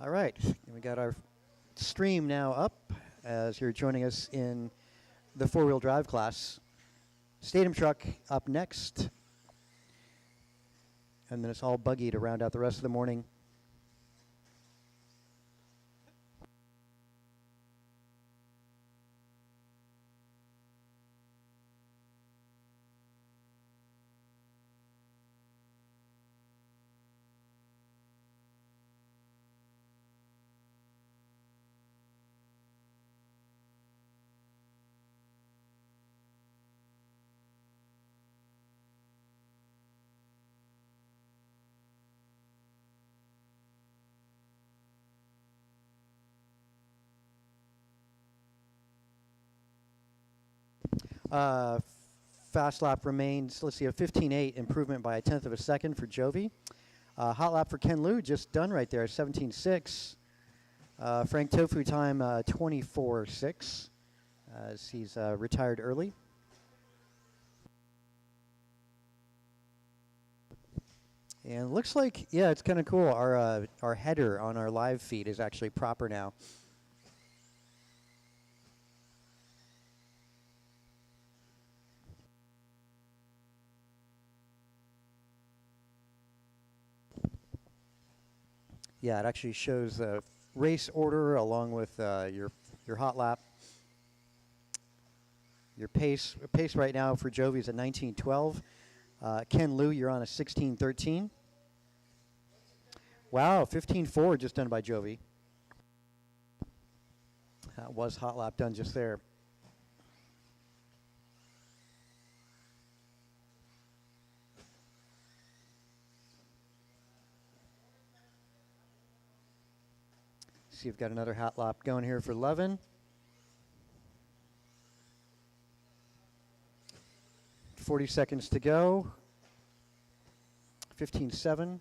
All right, and we got our stream now up as you're joining us in the four-wheel drive class. Stadium truck up next, and then it's all buggy to round out the rest of the morning. Uh, Fast lap remains, let's see, a 15.8 improvement by a tenth of a second for Jovi. Hot lap for Ken Liu just done right there, 17.6. Frank Tofu time 24.6 as he's retired early. And looks like, yeah, it's kind of cool. Our header on our live feed is actually proper now. Yeah, it actually shows the race order along with your hot lap. Your pace right now for Jovi is at 19.12. Ken Liu, you're on a 16.13. Wow, 15.4 just done by Jovi. That was hot lap done just there. See, you've got another hot lap going here for Levin. 40 seconds to go. 15.7.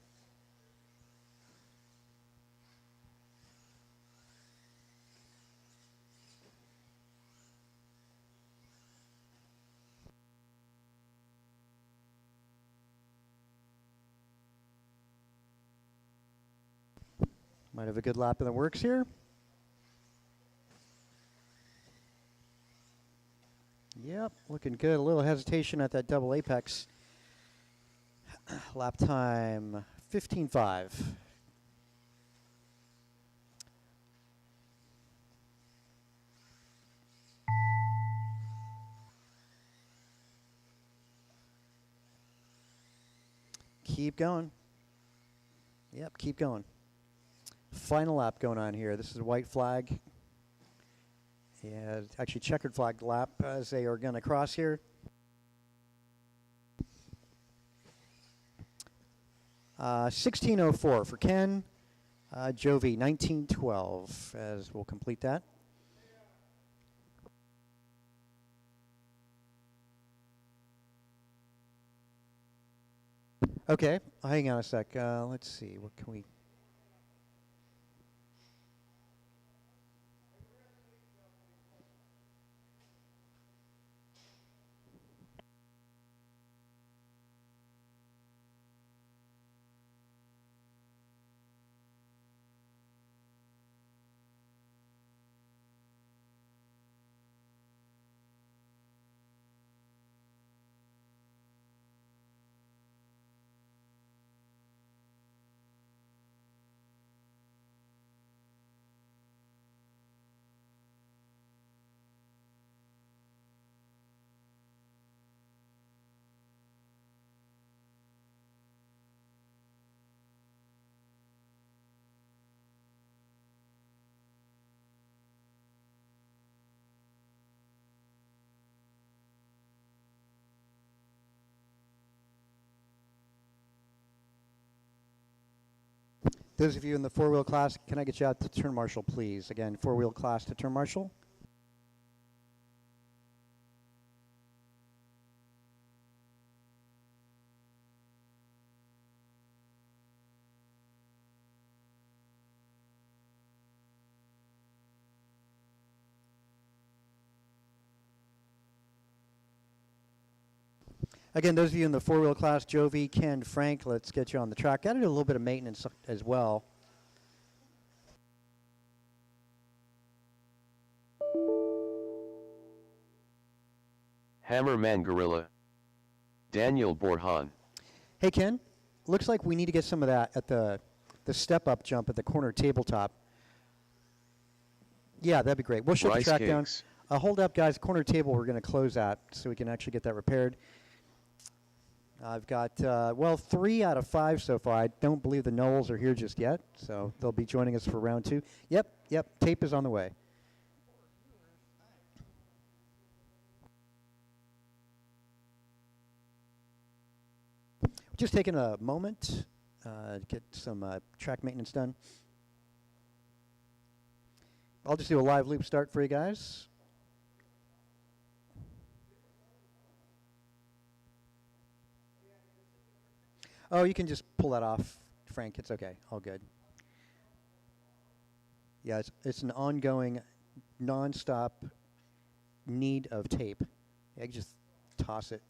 Might have a good lap in the works here. Yep, looking good. A little hesitation at that double apex. Lap time 15.5. Keep going. Yep, keep going. Final lap going on here. This is a white flag. Yeah, actually checkered flag lap as they are going to cross here. Uh, 16.04 for Ken. Jovi 19.12 as we'll complete that. Okay, hang on a sec. Let's see. What can we... Those of you in the four-wheel class, can I get you out to turn marshal, please? Again, four-wheel class to turn marshal. Again, those of you in the four-wheel class, Jovi, Ken, Frank, let's get you on the track. Got to do a little bit of maintenance as well. Hammerman Gorilla. Daniel Borhan. Hey, Ken, looks like we need to get some of that at the step-up jump at the corner tabletop. Yeah, that'd be great. We'll shut the Bryce track down. Higgs. Hold up, guys. Corner table we're going to close at so we can actually get that repaired. I've got, well, 3 out of 5 so far. I don't believe the Knowles are here just yet, so they'll be joining us for round 2. Yep, tape is on the way. Just taking a moment to get some track maintenance done. I'll just do a live loop start for you guys. Oh, you can just pull that off, Frank. It's okay. All good. Yeah, it's an ongoing, non-stop need of tape. Yeah, you just toss it.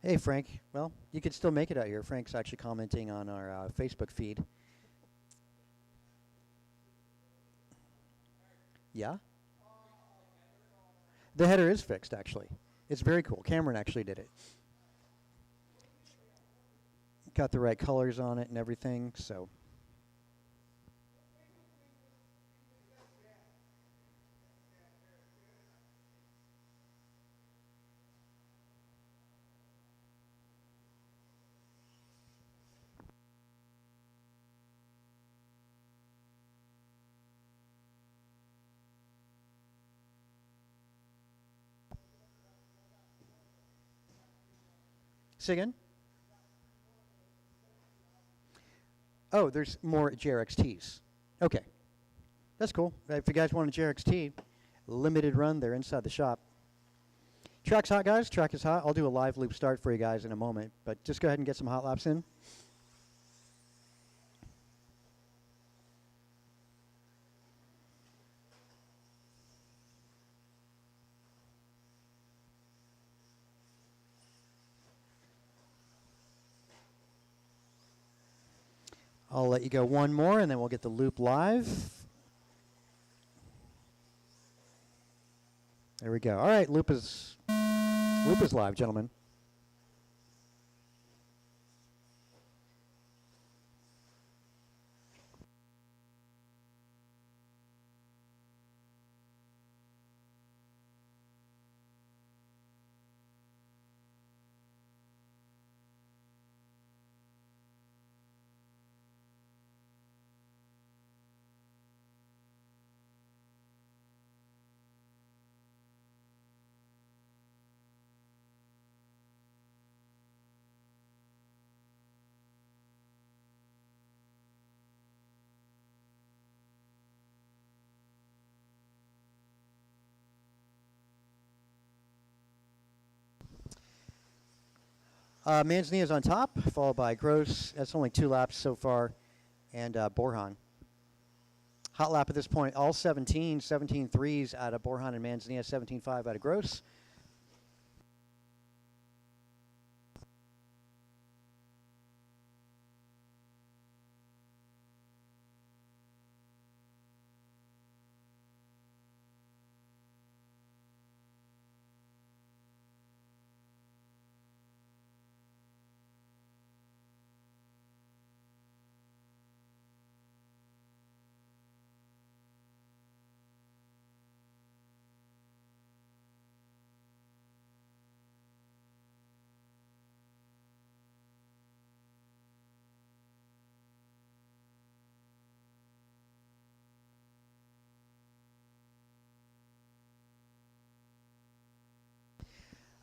Hey, Frank. Well, you can still make it out here. Frank's actually commenting on our Facebook feed. Yeah? The header is fixed, actually. It's very cool. Cameron actually did it. Got the right colors on it and everything, so. Say again? Oh, there's more JRXTs. Okay. That's cool. If you guys want a JRXT, limited run, they're inside the shop. Track's hot, guys. Track is hot. I'll do a live loop start for you guys in a moment, but just go ahead and get some hot laps in. I'll let you go one more, and then we'll get the loop live. There we go. All right, loop is live, gentlemen. Manzanilla is on top, followed by Gross. That's only 2 laps so far, and Borhan. Hot lap at this point, all 17 threes out of Borhan and Manzanilla, 17.5 out of Gross.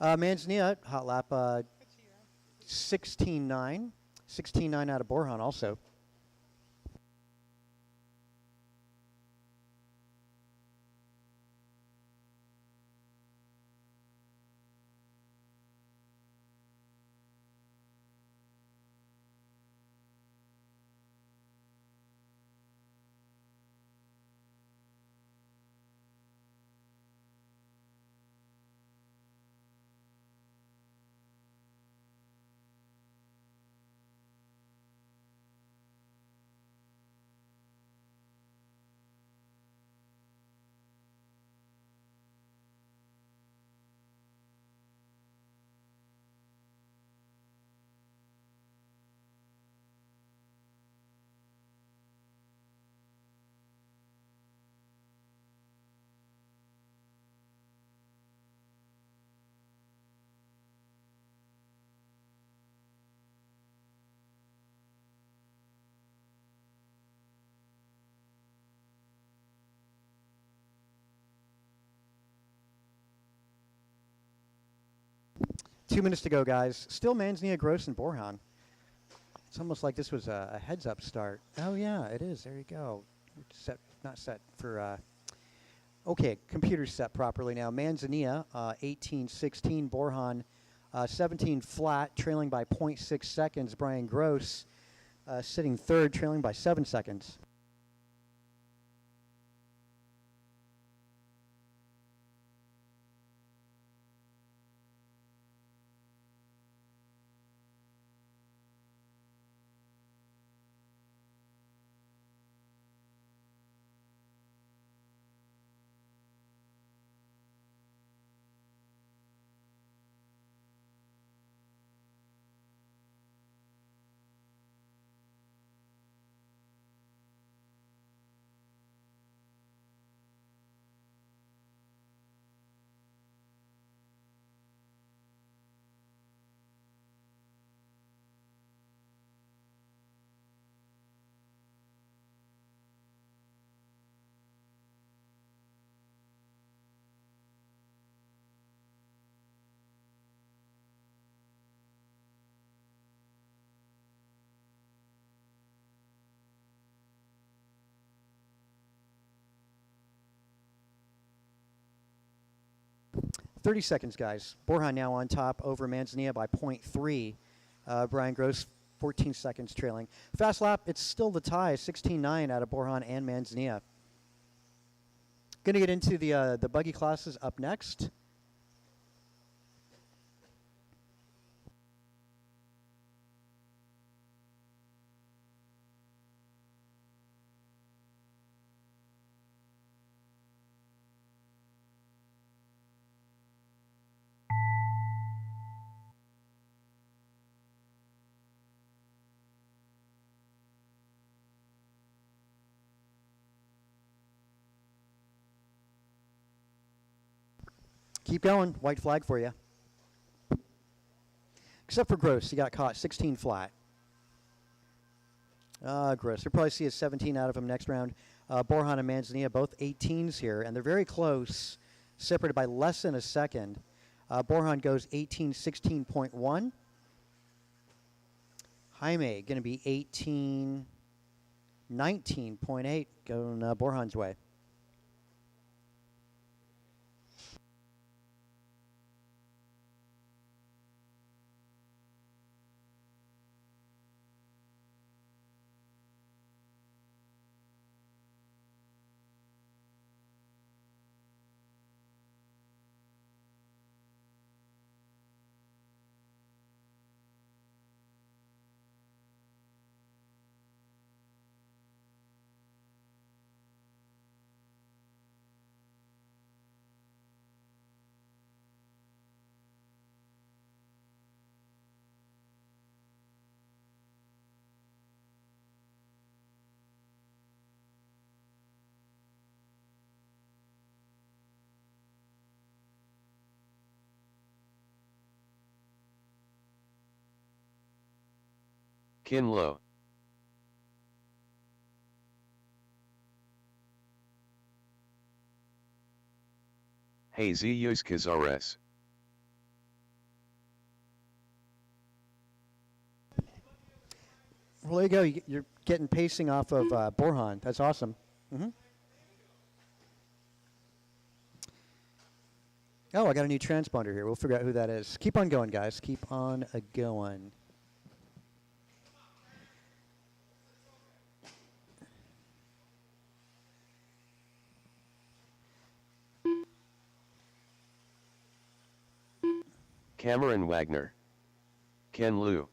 Manzanilla, hot lap, 16-9. 16-9 out of Borhan also. Two minutes to go, guys. Still Manzanilla, Gross, and Borhan. It's almost like this was a heads-up start. Oh, yeah, it is. There you go. Set, not set for... okay, computer's set properly now. Manzanilla, 18-16. Borhan, 17 flat, trailing by 0.6 seconds. Brian Gross sitting third, trailing by 7 seconds. Thirty seconds, guys. Borhan now on top over Manzanilla by 0.3. Brian Gross, 14 seconds trailing. Fast lap, it's still the tie, 16-9 out of Borhan and Manzanilla. Going to get into the buggy classes up next. Keep going. White flag for you. Except for Gross. He got caught. 16 flat. Gross. You'll probably see a 17 out of him next round. Borhan and Manzanilla, both 18s here, and they're very close, separated by less than a second. Borhan goes 18-16.1. Jaime going to be 18-19.8, going Borhan's way. Kinlo. Hazy Kazares. Well, there you go. You're getting pacing off of Borhan. That's awesome. Oh, I got a new transponder here. We'll figure out who that is. Keep on going, guys. Keep on going. Cameron Wagner. Ken Liu.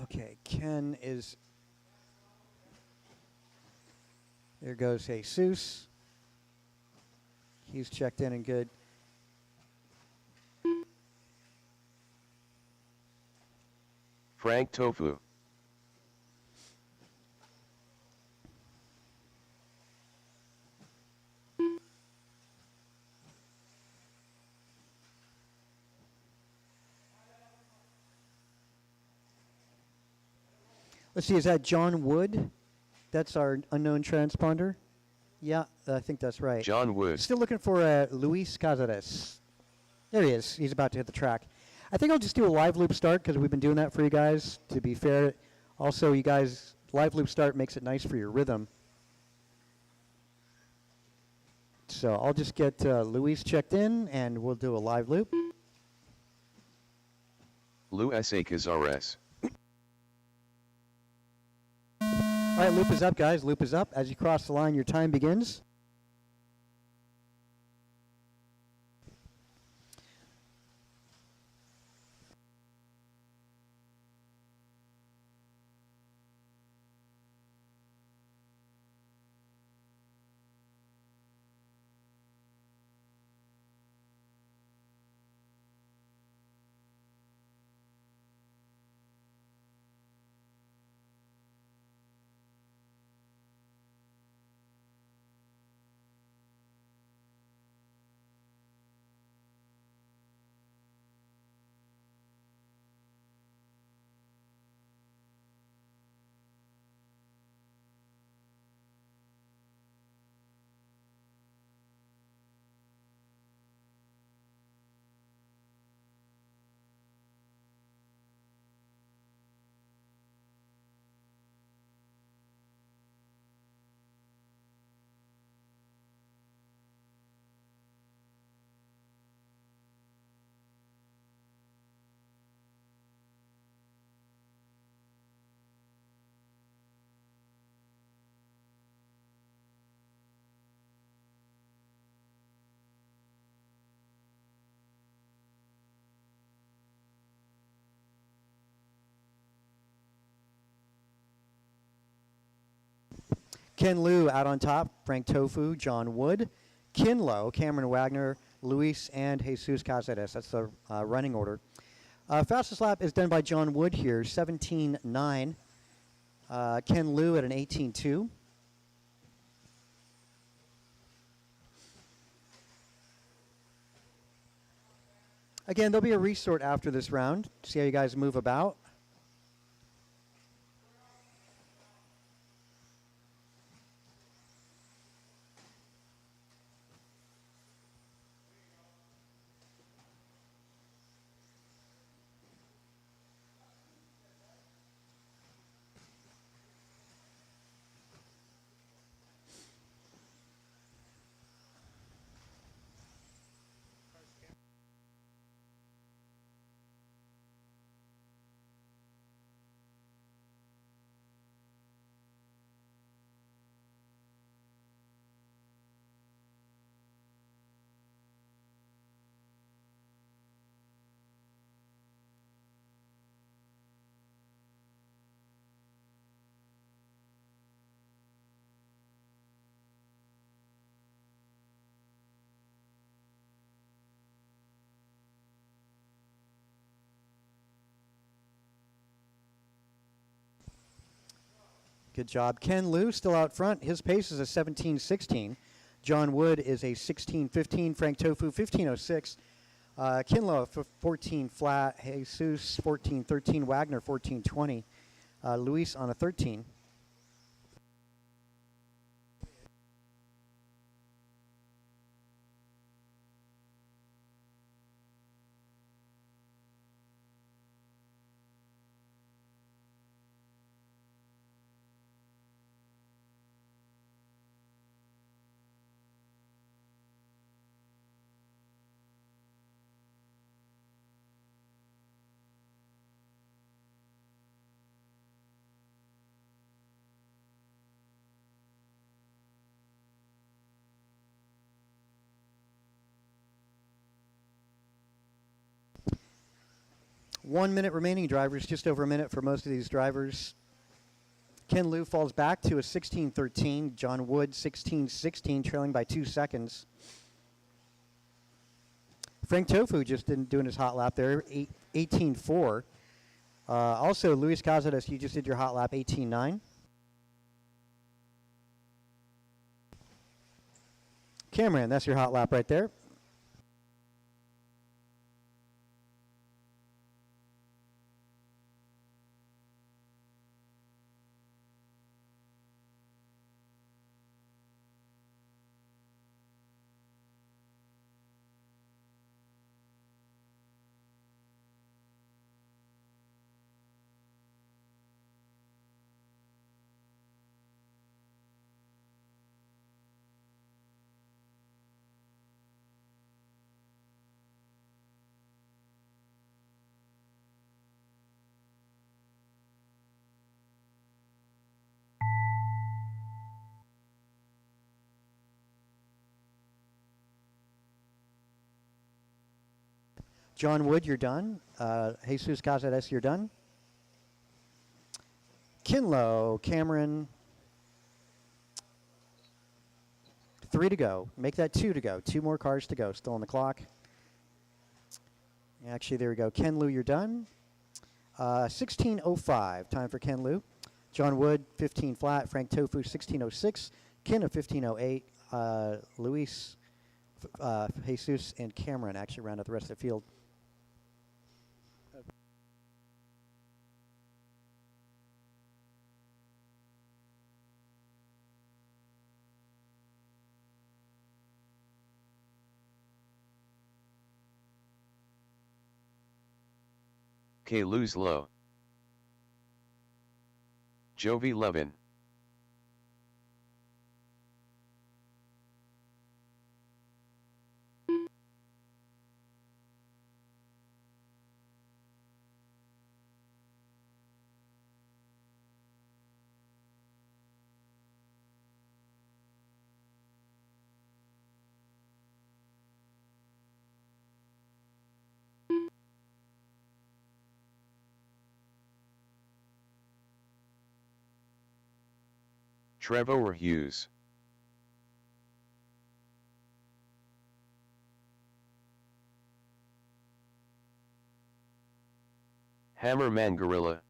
Okay, Ken is... There goes Jesus. He's checked in and good. Frank Tofu. Let's see, is that John Wood? That's our unknown transponder? Yeah, I think that's right. John Wood. Still looking for Luis Cazares. There he is. He's about to hit the track. I think I'll just do a live loop start because we've been doing that for you guys, to be fair. Also, you guys, live loop start makes it nice for your rhythm. So I'll just get Luis checked in, and we'll do a live loop. Luis A. Cazares. All right, loop is up, guys. Loop is up. As you cross the line, your time begins. Ken Liu out on top, Frank Tofu, John Wood, Kinlo, Cameron Wagner, Luis, and Jesus Cazares. That's the running order. Fastest lap is done by John Wood here, 17.9. Ken Liu at an 18.2. Again, there'll be a resort after this round. See how you guys move about. Good job. Ken Liu still out front. His pace is a 17.16. John Wood is a 16.15. Frank Tofu, 15.06. Kinlo, 14 flat. Jesus, 14.13. Wagner, 14.20. Luis on a 13. 1 minute remaining, drivers. Just over a minute for most of these drivers. Ken Liu falls back to a 16:13. John Wood 16:16, trailing by 2 seconds. Frank Tofu just doing his hot lap there, 18:4. Also, Luis Cazares, you just did your hot lap, 18:9. Cameron, that's your hot lap right there. John Wood, you're done. Jesus Cazares, you're done. Kinlow, Cameron, 3 to go. Make that 2 to go. 2 more cars to go. Still on the clock. Actually, there we go. Ken Liu, you're done. 16:05, time for Ken Liu. John Wood, 15 flat. Frank Tofu, 16:06. Ken of 15:08. Luis, Jesus, and Cameron actually round out the rest of the field. K. Luz low. Jovi Levin. Trevor Hughes. Hammerman Gorilla.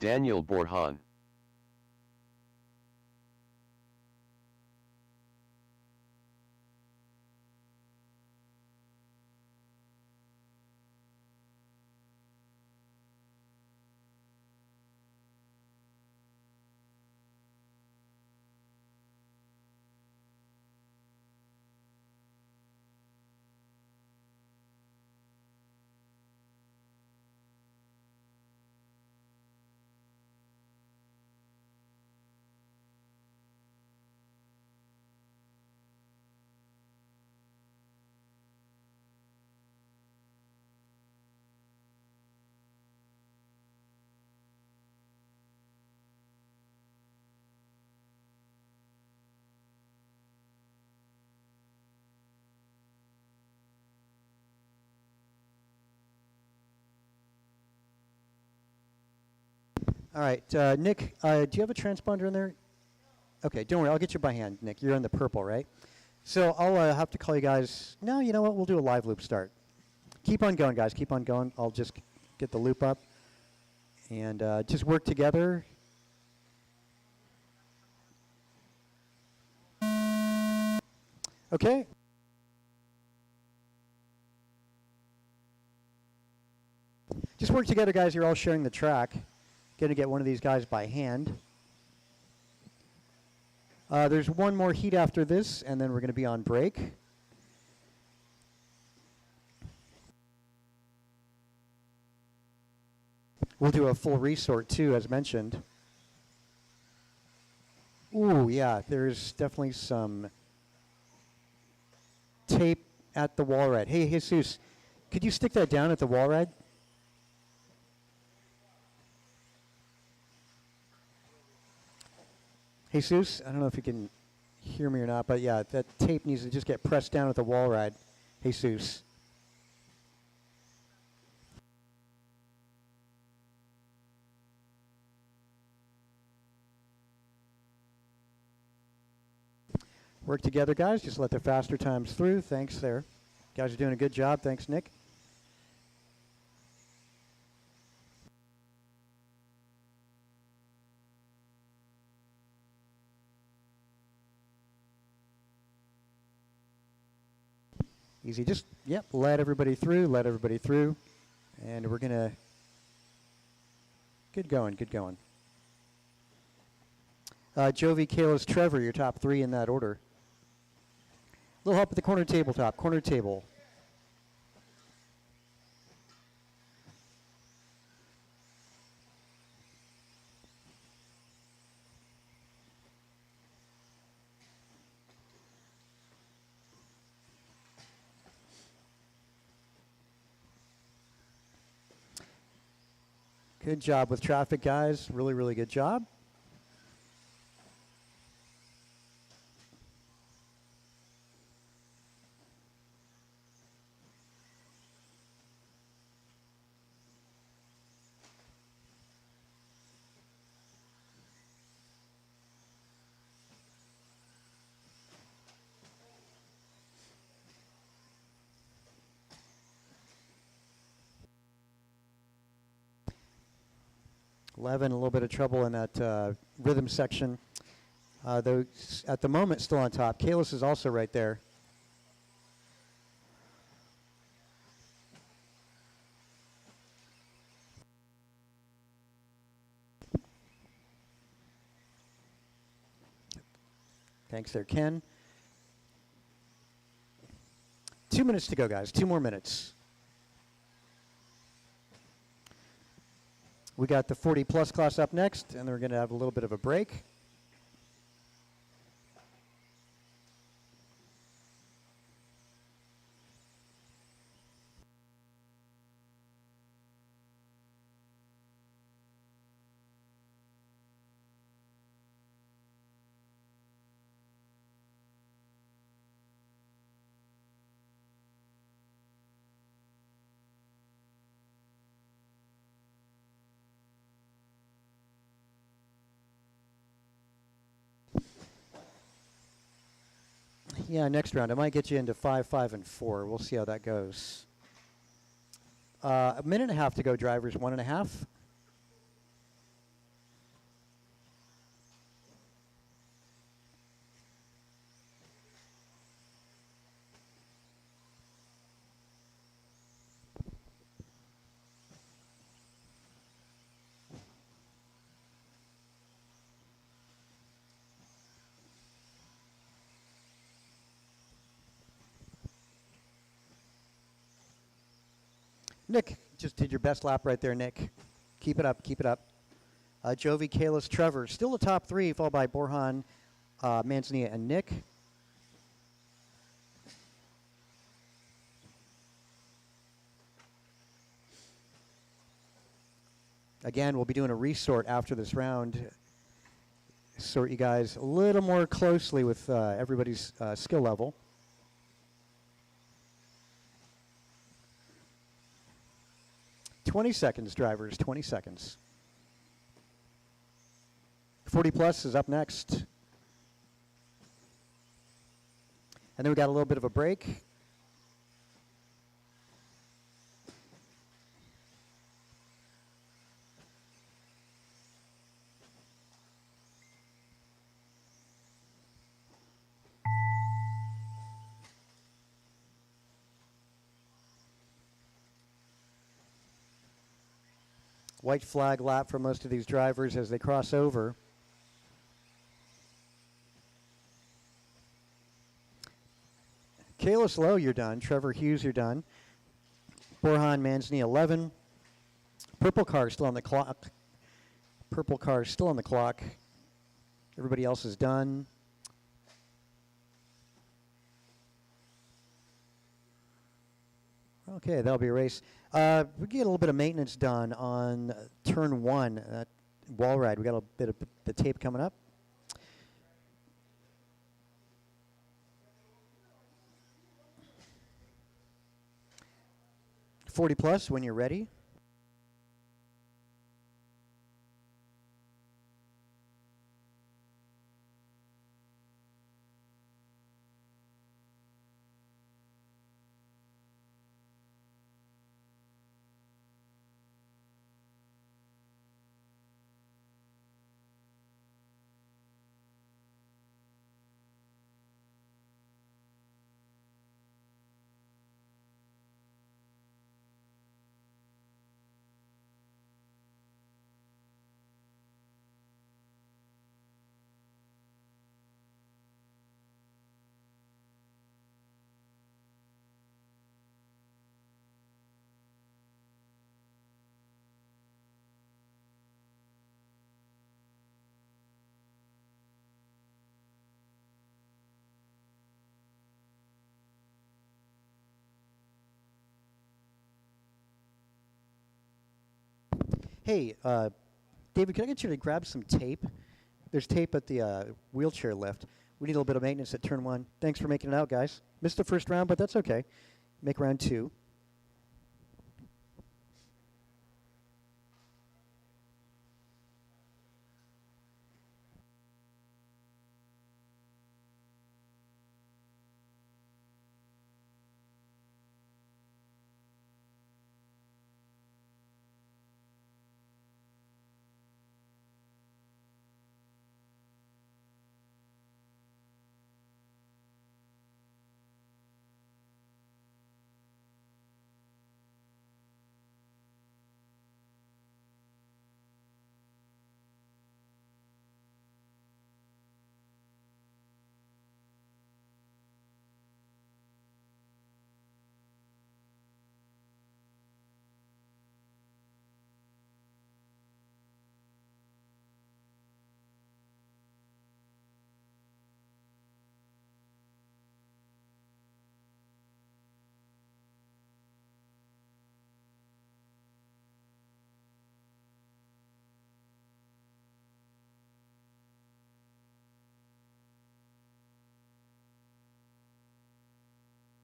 Daniel Borhan. All right, Nick, do you have a transponder in there? Okay, don't worry, I'll get you by hand, Nick. You're in the purple, right? So I'll have to call you guys. No, you know what? We'll do a live loop start. Keep on going, guys. Keep on going. I'll just get the loop up and just work together. Okay. Just work together, guys. You're all sharing the track. Going to get one of these guys by hand. There's one more heat after this, and then we're going to be on break. We'll do a full resort, too, as mentioned. Ooh, yeah, there's definitely some tape at the wall ride. Hey, Jesus, could you stick that down at the wall ride? Jesus, I don't know if you can hear me or not, but yeah, that tape needs to just get pressed down at the wall ride. Jesus. Work together, guys. Just let the faster times through. Thanks there. Guys are doing a good job. Thanks, Nick. Easy. Just, yep, let everybody through. Let everybody through. And we're going to... Good going. Good going. Jovi, Kalis, Trevor, your top three in that order. A little help at the corner tabletop. Corner table. Good job with traffic, guys. Really, really good job. Levin, a little bit of trouble in that rhythm section. Though at the moment still on top. Kalis is also right there. Thanks there, Ken. 2 minutes to go, guys. 2 more minutes. We got the 40-plus class up next, and then we're going to have a little bit of a break. Yeah, next round. I might get you into 5, 5, and 4. We'll see how that goes. A minute and a half to go, drivers. 1.5. Nick just did your best lap right there, Nick. Keep it up, keep it up. Jovi, Kalis, Trevor, still the top three, followed by Borjan, Manzanilla, and Nick. Again, we'll be doing a resort after this round. Sort you guys a little more closely with everybody's skill level. Seconds, drivers, 20 seconds. 40 plus is up next. And then we got a little bit of a break. White flag lap for most of these drivers as they cross over. Kalis Lowe, you're done. Trevor Hughes, you're done. Borhan Mansney, 11. Purple car still on the clock. Purple car still on the clock. Everybody else is done. Okay, that'll be a race. We get a little bit of maintenance done on turn 1, wall ride. We got a bit of the tape coming up. +40 when you're ready. Hey, David, can I get you to grab some tape? There's tape at the wheelchair lift. We need a little bit of maintenance at turn 1. Thanks for making it out, guys. Missed the first round, but that's okay. Make round 2.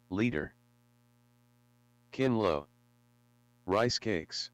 Leader. Kin Lo. Rice cakes.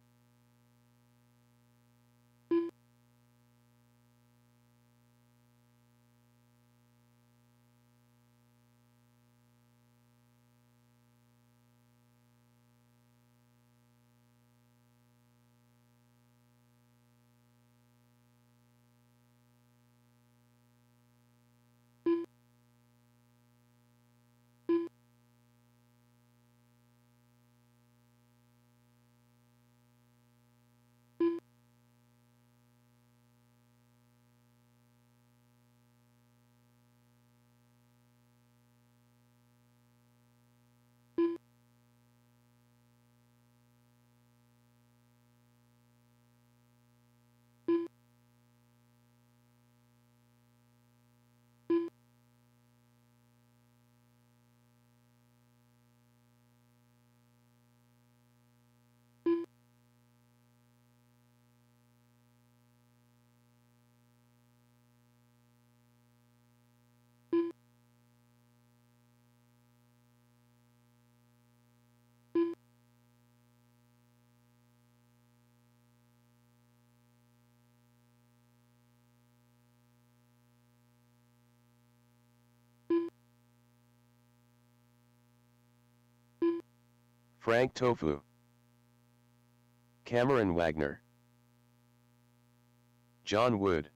Frank Tofu. Cameron Wagner. John Wood.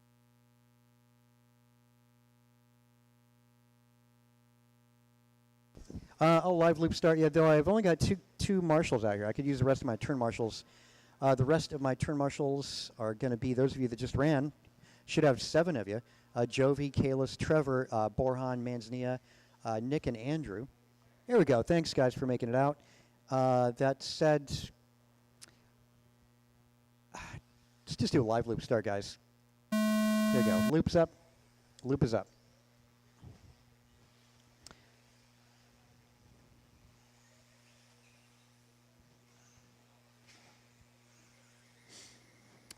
Oh, live loop start. Yeah, though I've only got two marshals out here. I could use the rest of my turn marshals The rest of my turn marshals are going to be those of you that just ran. Should have 7 of you. Jovi, Kalis, Trevor, Borhan, Manzanilla, Nick, and Andrew. Here we go. Thanks, guys, for making it out. That said, let's just do a live loop start, guys. There you go. Loop's up. Loop is up.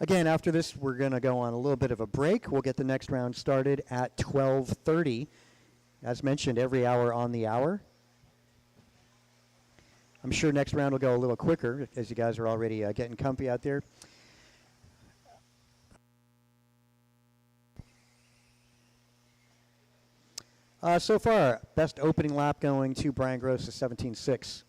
Again, after this, we're going to go on a little bit of a break. We'll get the next round started at 12:30. As mentioned, every hour on the hour. I'm sure next round will go a little quicker, as you guys are already getting comfy out there. So far, best opening lap going to Brian Gross is 17.6.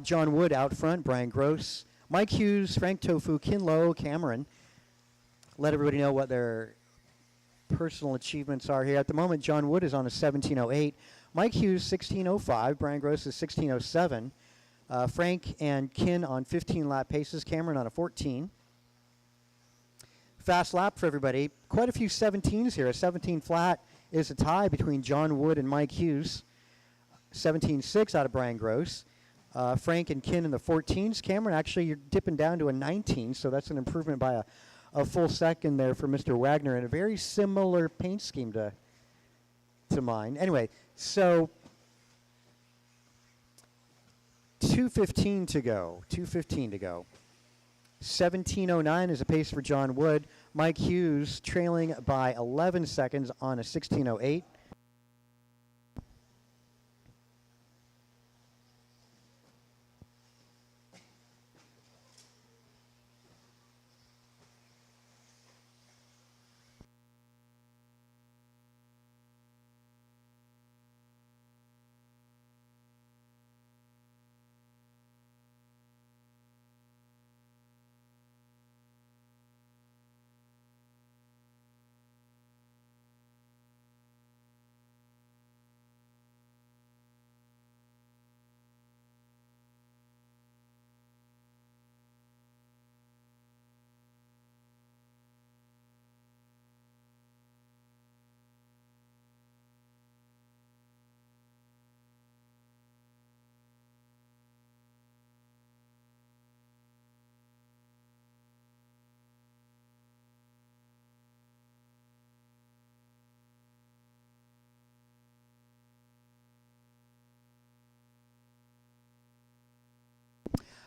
John Wood out front, Brian Gross, Mike Hughes, Frank Tofu, Kin Lo, Cameron. Let everybody know what their personal achievements are here. At the moment, John Wood is on a 17.08. Mike Hughes, 16.05. Brian Gross is 16.07. Frank and Kin on 15-lap paces. Cameron on a 14. Fast lap for everybody. Quite a few 17s here. A 17 flat is a tie between John Wood and Mike Hughes. 17.6 out of Brian Gross. Frank and Kin in the 14s. Cameron, actually, you're dipping down to a 19, so that's an improvement by a full second there for Mr. Wagner, and a very similar paint scheme to mine. Anyway, so 2:15 to go. 2:15 to go. 17.09 is a pace for John Wood. Mike Hughes trailing by 11 seconds on a 16.08.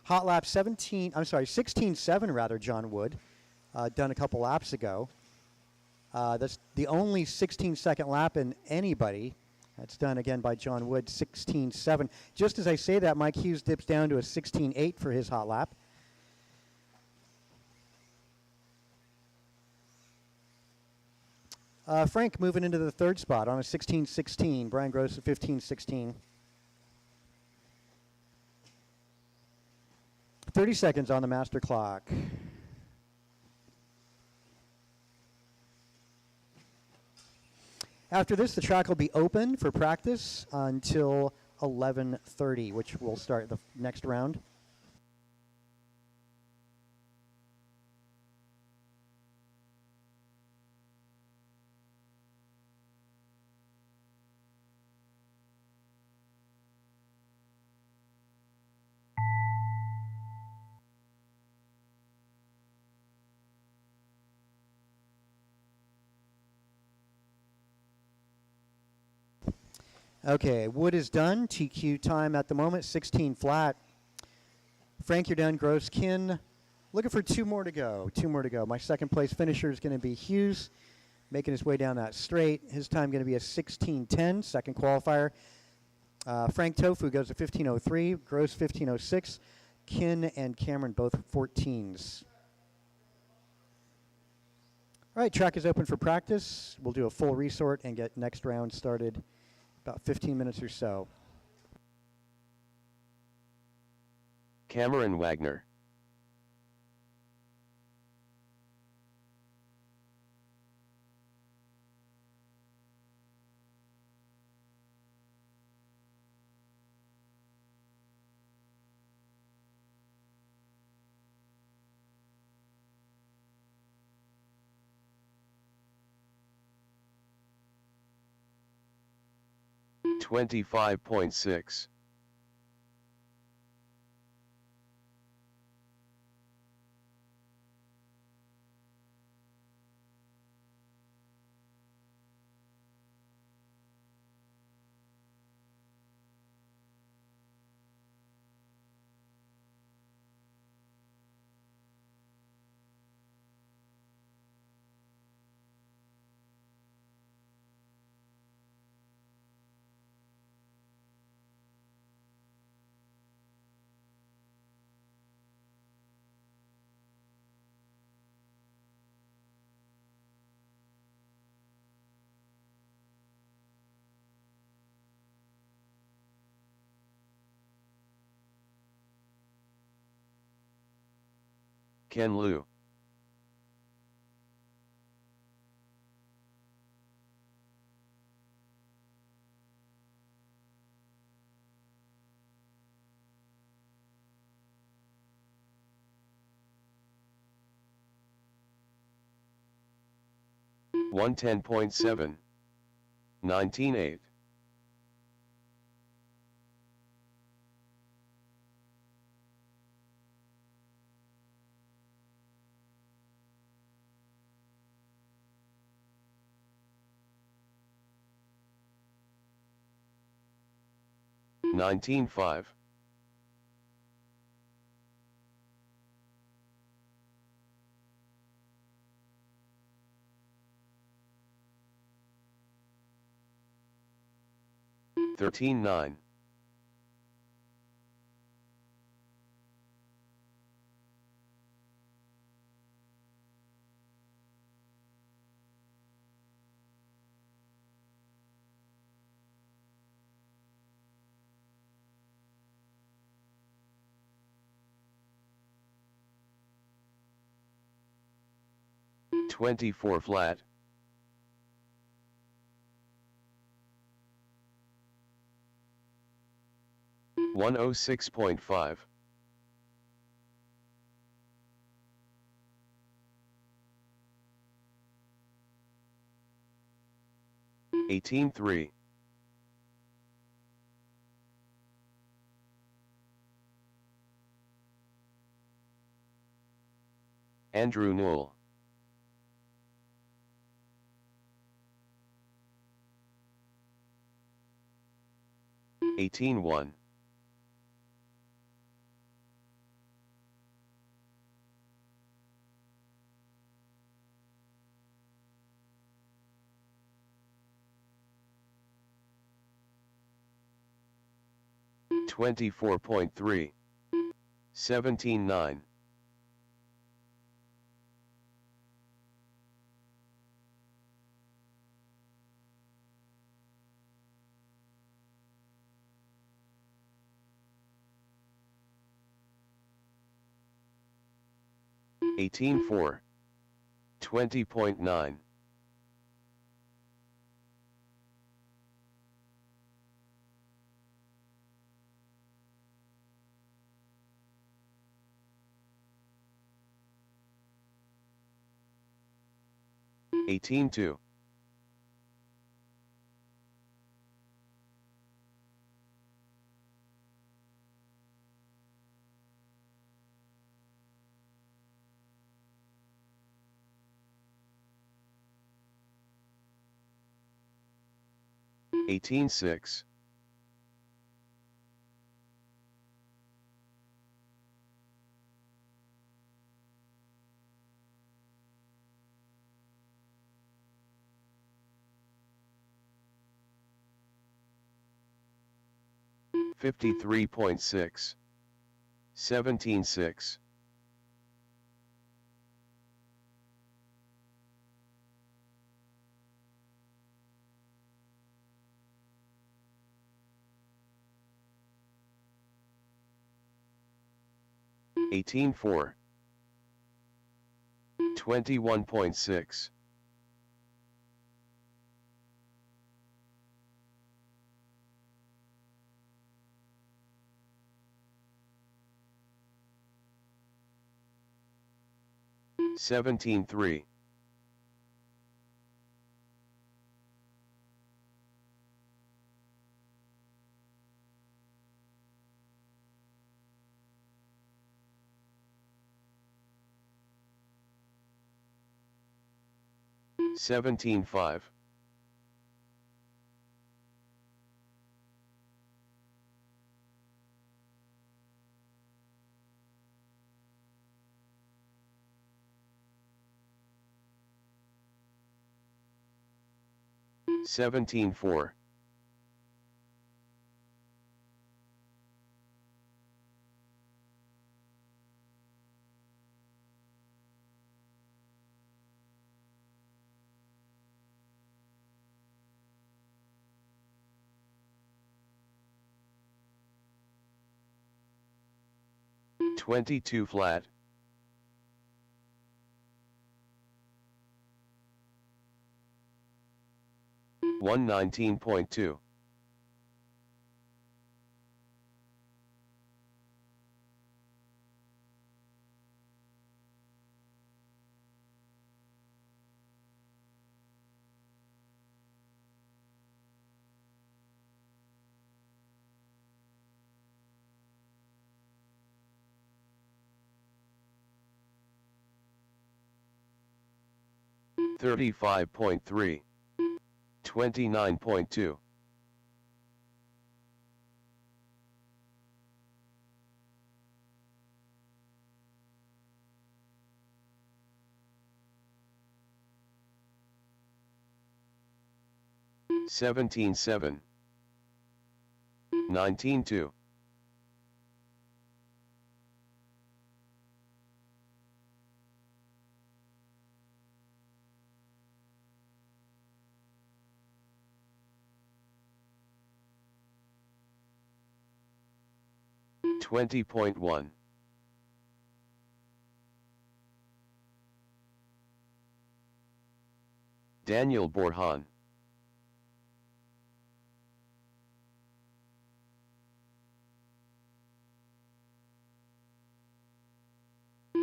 Hot lap 16.7 rather, John Wood, done a couple laps ago. That's the only 16-second lap in anybody. That's done again by John Wood, 16.7. Just as I say that, Mike Hughes dips down to a 16.8 for his hot lap. Frank moving into the third spot on a 16.16. Brian Gross at 15.16. 30 seconds on the master clock. After this, the track will be open for practice until 11:30, which will start the next round. Okay, Wood is done. TQ time at the moment, 16 flat. Frank, you're done. Gross, Kin, looking for two more to go. My second place finisher is going to be Hughes, making his way down that straight. His time going to be a 16:10, second qualifier. Frank Tofu goes to 15:03. Gross 15:06. Kin and Cameron both 14s. All right, track is open for practice. We'll do a full resort and get next round started about 15 minutes or so. Cameron Wagner. $25.6. Ken Liu. $110.7. 19.8. $19.5. $13.9. $24 flat. $106.5. $18.3. Andrew Newell. $18.1. $24.3. 17.9. $18.4. 20.9. 18-2. 18-6. 53.6. 17-6. 18-4. 21.6. 17-3. 17-5. 17-4. 22 flat. 119.2. 35.3. 29.2. 17-7. 19-2. 20.1. 'Daniel Borhan.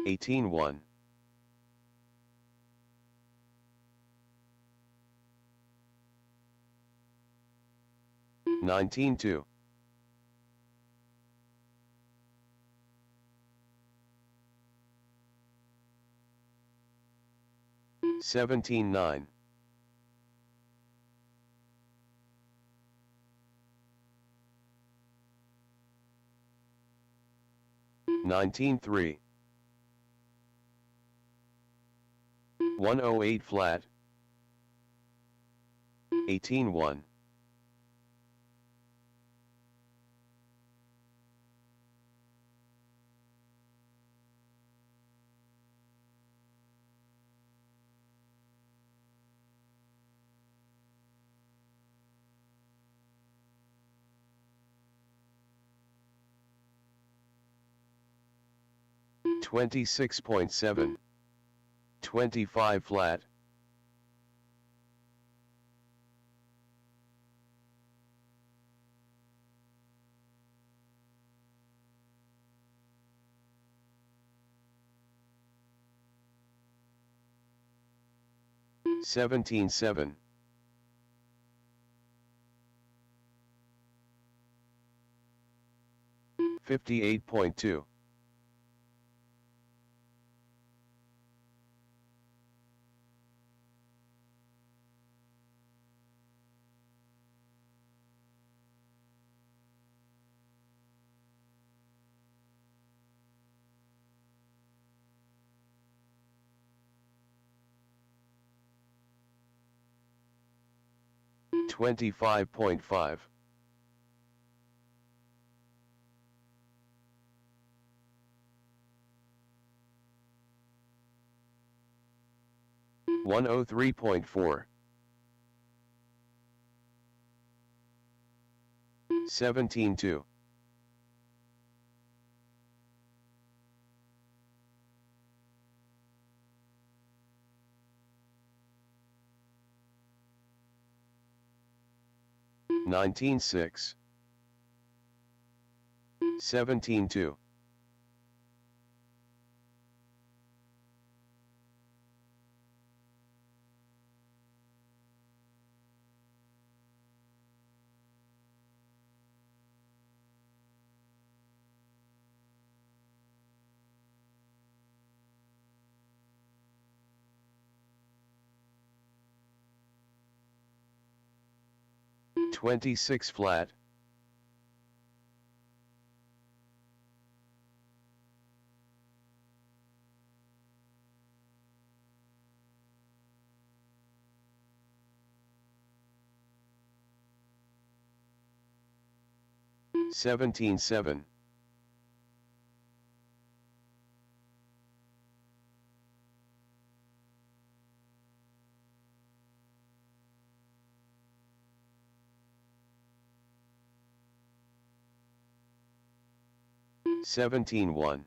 18-1. 19-2. 17-9. 19-3. 108 flat. 18-1. 26.7. 25 flat. 17.7. 58.2. 25.5. 103.4. 17.2. 19.6. 17.2. 26 flat. 17.7. 17.1.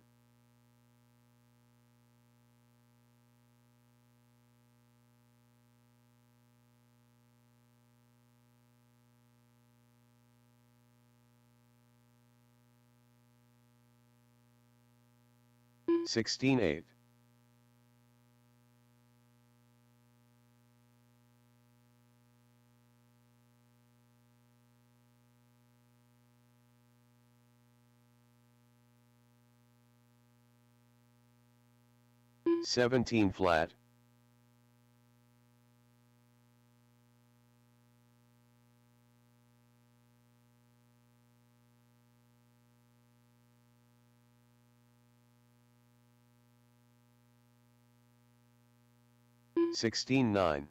16.8. 17 flat. 16.9.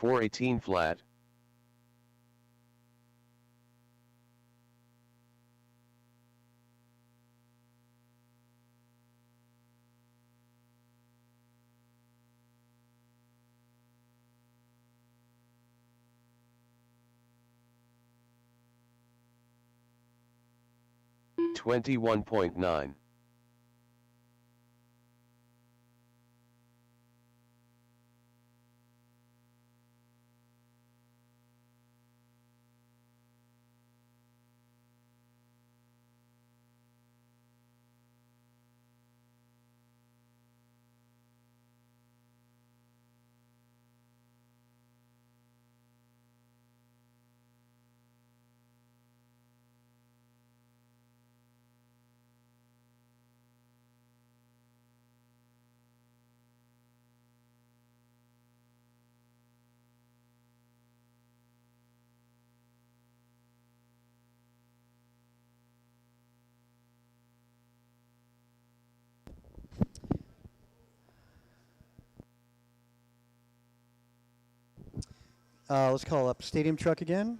418 flat. $21.9. Let's call up Stadium Truck again.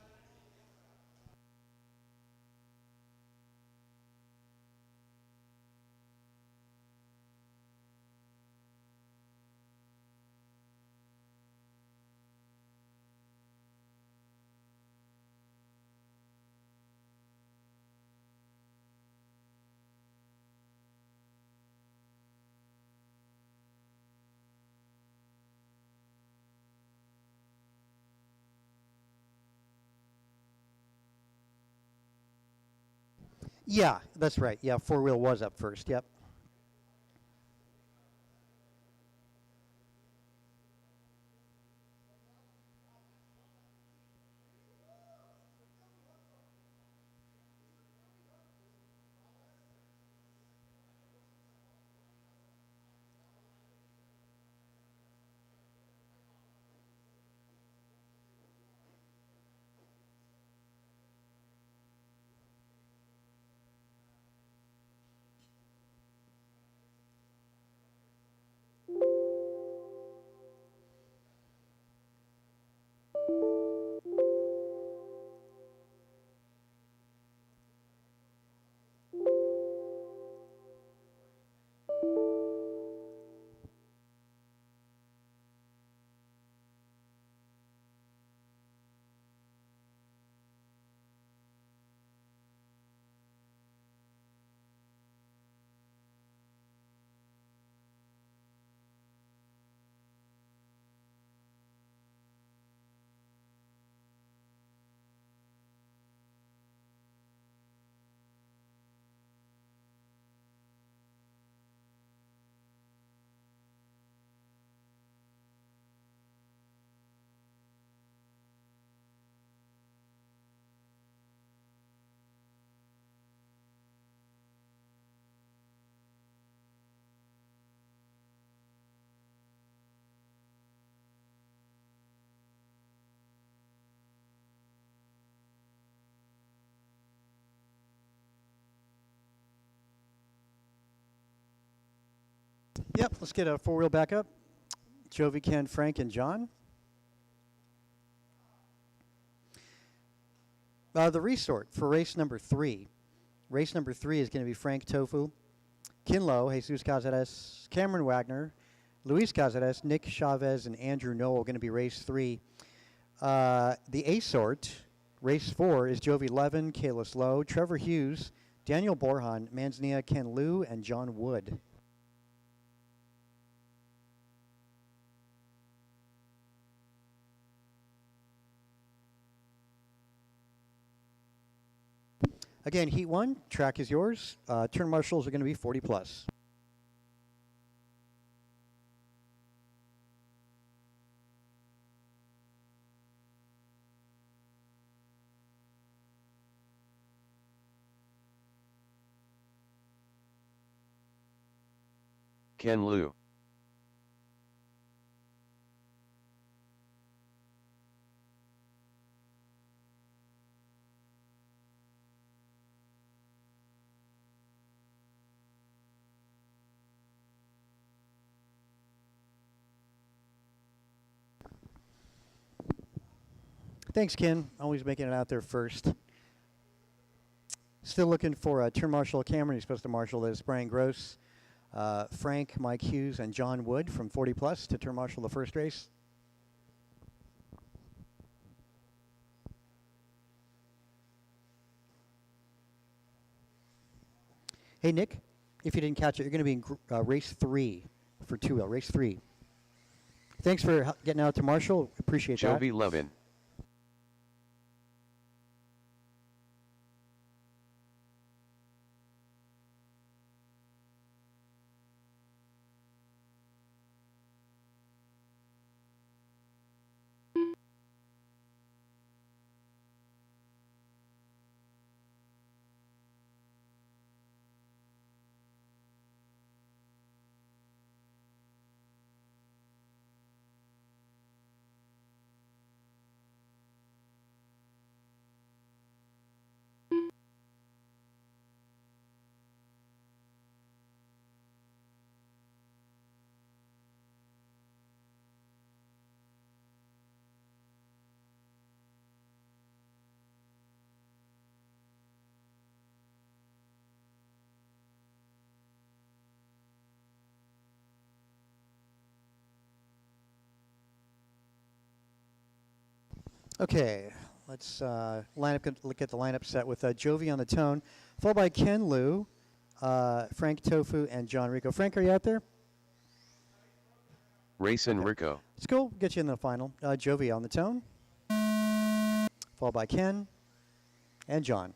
Yeah, that's right. Yeah, four-wheel was up first. Yep. Yep. Let's get a four-wheel back up. Jovi, Ken, Frank, and John. The resort for race number 3. Race number 3 is going to be Frank Tofu, Kinlo, Jesus Cazares, Cameron Wagner, Luis Cazares, Nick Chavez, and Andrew Noel going to be race 3. The A sort, race 4, is Jovi Levin, Kalis Lowe, Trevor Hughes, Daniel Borhan, Manzania, Ken Liu, and John Wood. Again, heat 1, track is yours. Turn marshals are going to be 40 plus. Ken Liu. Thanks, Ken. Always making it out there first. Still looking for a turn marshal Cameron. He's supposed to marshal this. Brian Gross, Frank, Mike Hughes, and John Wood from 40 plus to turn marshal the first race. Hey, Nick, if you didn't catch it, you're going to be in race 3 for 2-wheel, race 3. Thanks for getting out to marshal. Appreciate that. Jovi Levin. Okay, let's look at the lineup set with Jovi on the tone, followed by Ken Liu, Frank Tofu, and John Rico. Frank, are you out there? Race and Rico. Let's go get you in the final. Jovi on the tone, followed by Ken and John.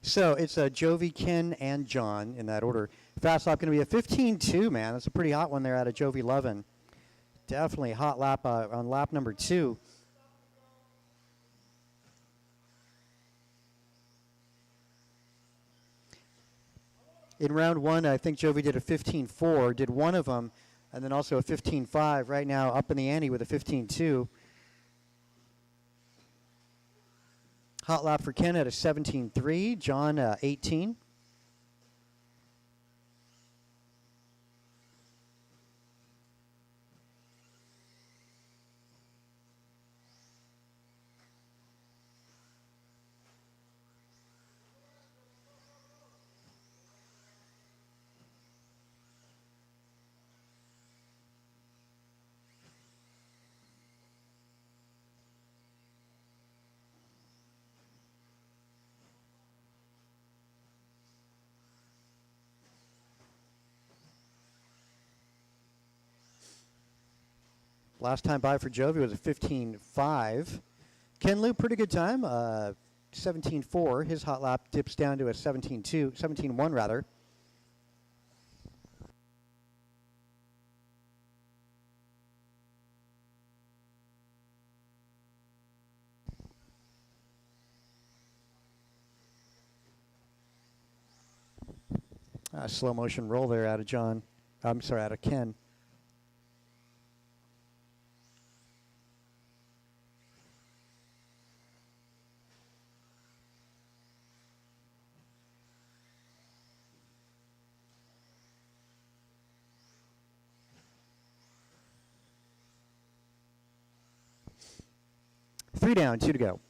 So it's Jovi, Ken, and John in that order. Fast lap going to be a 15.2, man. That's a pretty hot one there out of Jovi Levin. Definitely hot lap on lap number 2. In round 1, I think Jovi did a 15.4, did one of them, and then also a 15.5. Right now up in the ante with a 15.2. Hot lap for Ken at a 17.3. John, 18. Last time by for Jovi was a 15.5. Ken Liu, pretty good time, 17.4. His hot lap dips down to a 17.2, 17.1 rather. Slow motion roll there out of John. I'm sorry, out of Ken. Three down, 2 to go.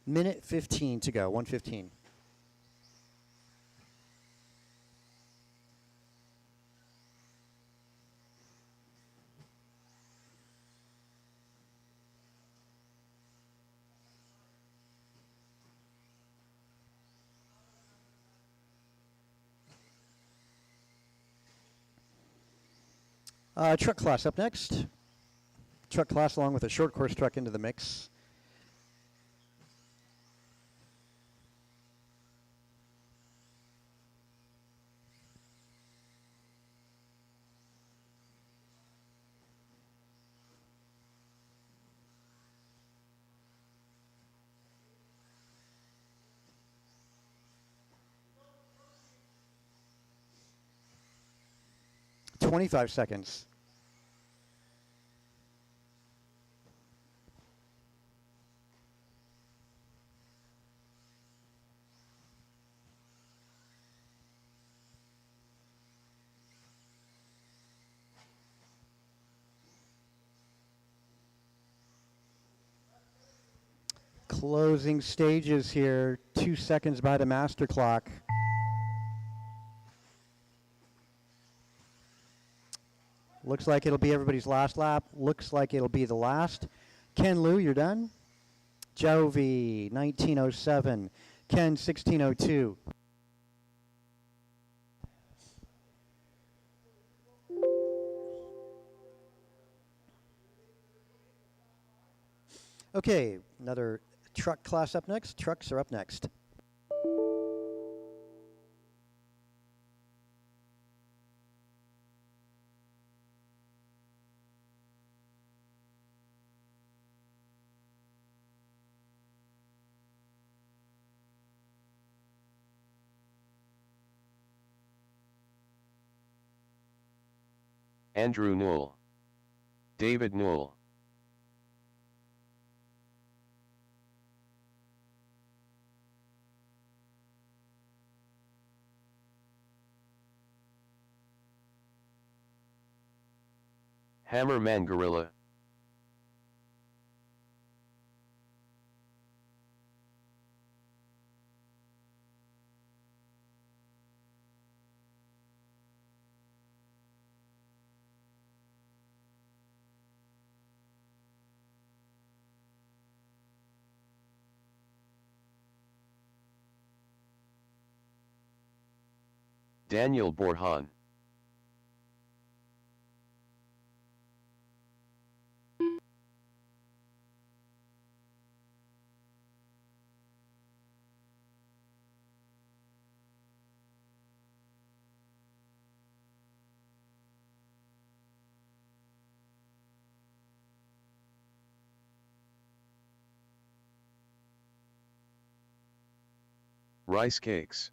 Minute 15 to go, 1:15. Truck class up next. Truck class along with a short course truck into the mix. $25 seconds. Closing stages here, 2 seconds by the master clock. Looks like it'll be everybody's last lap. Looks like it'll be the last. Ken Liu, you're done. Jovi, 1907. Ken, 1602. Okay, another truck class up next. Trucks are up next. Andrew Newell. David Newell. Hammerman Gorilla. Daniel Borhan. Rice cakes.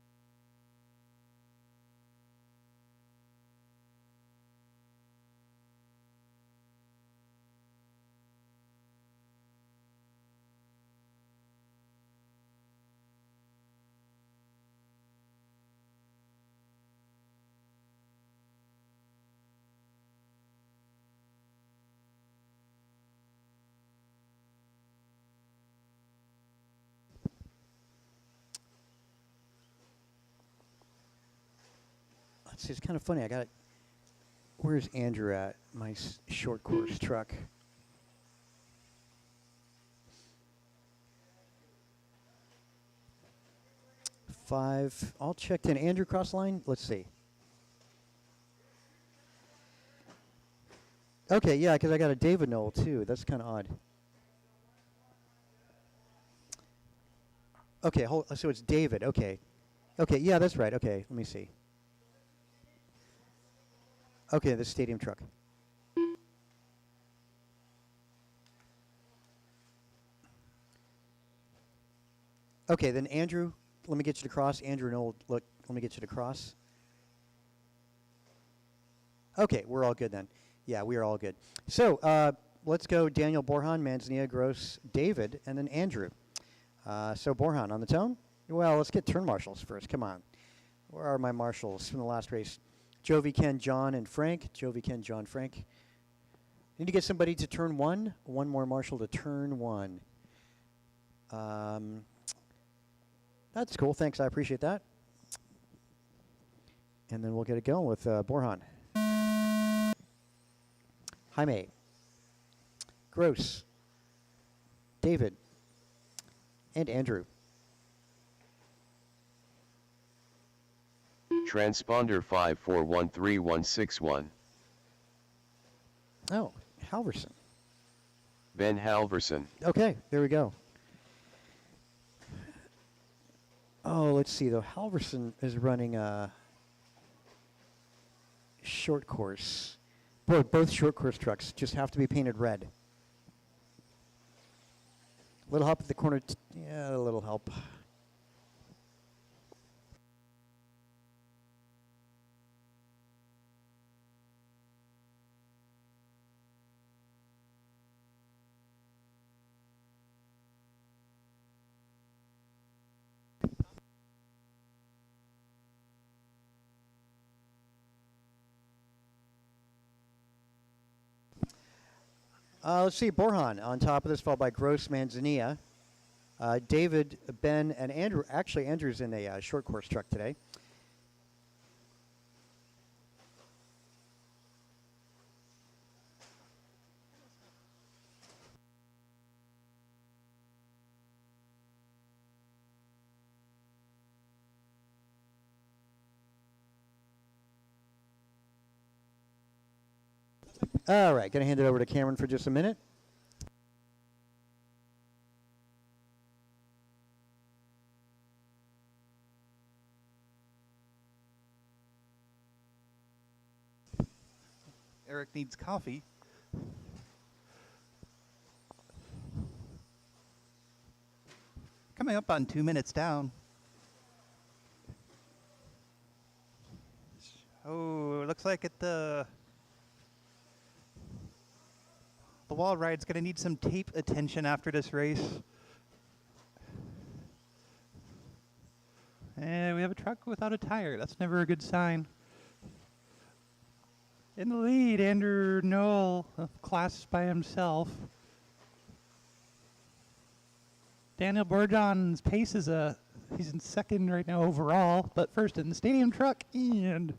Let's see, it's kind of funny. I got it. Where's Andrew at? My short course truck. Five, all checked in. Andrew cross line? Let's see. Okay, yeah, because I got a David Knoll too. That's kind of odd. Okay, so it's David. Okay. Okay, yeah, that's right. Okay, let me see. Okay, the stadium truck. Okay, then Andrew, let me get you to cross. Andrew Knoll, look, let me get you to cross. Okay, we're all good then. Yeah, we are all good. So let's go Daniel Borhan, Manzanilla, Gross, David, and then Andrew. So Borhan on the tone? Well, let's get turn marshals first. Come on. Where are my marshals from the last race? Jovi, Ken, John, and Frank. Jovi, Ken, John, Frank. Need to get somebody to turn one. One more marshal to turn one. That's cool. Thanks. I appreciate that. And then we'll get it going with Borhan. Jaime. Gross. David. And Andrew. Transponder 5413161. Oh, Halverson. Ben Halverson. Okay, there we go. Oh, let's see though. Halverson is running a short course. Both short course trucks just have to be painted red. Little help at the corner. Yeah, a little help. Let's see, Borhan on top of this, followed by Gross, Manzanilla. David, Ben, and Andrew. Actually, Andrew's in a short course truck today. All right, going to hand it over to Cameron for just a minute. Eric needs coffee. Coming up on 2 minutes down. Oh, it looks like the wall ride's going to need some tape attention after this race. And we have a truck without a tire. That's never a good sign. In the lead, Andrew Noel, class by himself. Daniel Bourjon's pace is he's in second right now overall, but first in the stadium truck, and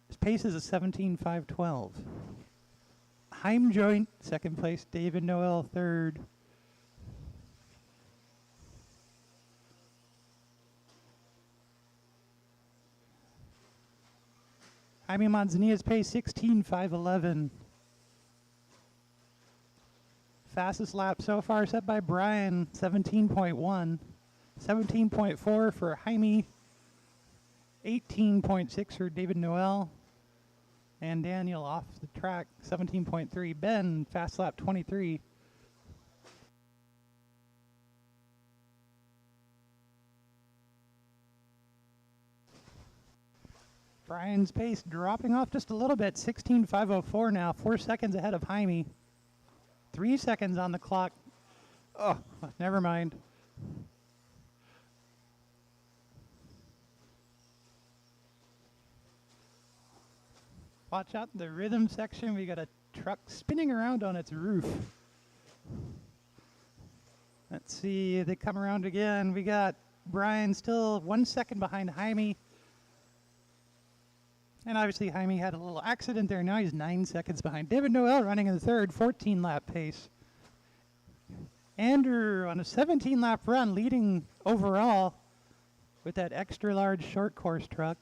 his pace is a 17.512. Heim joint, second place, David Noel, third. Jaime Manzanilla's pace 16.511. Fastest lap so far set by Brian, 17.1. 17.4 for Jaime. 18.6 for David Noel. And Daniel off the track, 17.3. Ben, fast lap 23. Brian's pace dropping off just a little bit, 16.504 now, 4 seconds ahead of Jaime. 3 seconds on the clock. Oh, never mind. Watch out in the rhythm section. We got a truck spinning around on its roof. Let's see, they come around again. We got Brian still 1 second behind Jaime. And obviously Jaime had a little accident there. Now he's 9 seconds behind. David Noel running in the third, 14 lap pace. Andrew on a 17 lap run leading overall with that extra large short course truck.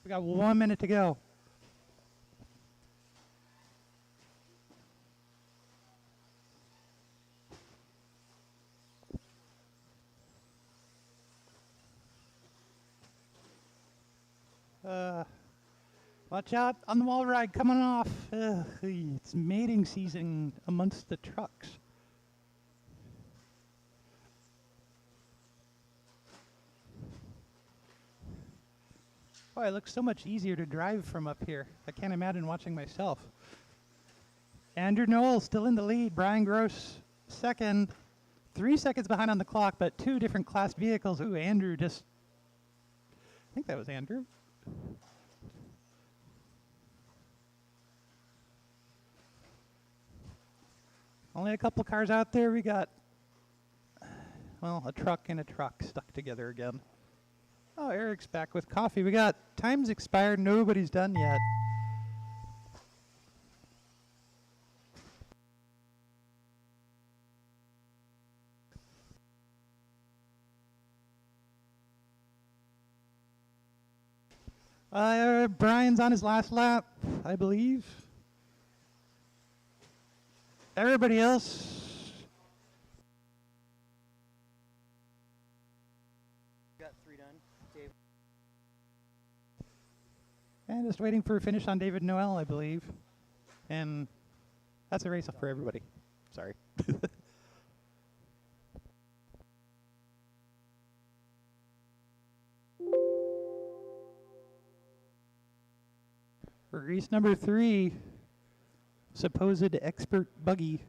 We got 1 minute to go. Watch out on the wall ride coming off. It's mating season amongst the trucks. Boy, it looks so much easier to drive from up here. I can't imagine watching myself. Andrew Noel still in the lead. Brian Gross second. 3 seconds behind on the clock, but 2 different class vehicles. Ooh, Andrew just... I think that was Andrew. Only a couple cars out there. We got Well, a truck and a truck stuck together again. Oh, Eric's back with coffee. We got time's expired. Nobody's done yet. Brian's on his last lap, I believe. Everybody else. Got 3 done, Dave. And just waiting for a finish on David Noel, I believe. And that's a race for everybody. Sorry. Race number 3, supposed expert buggy.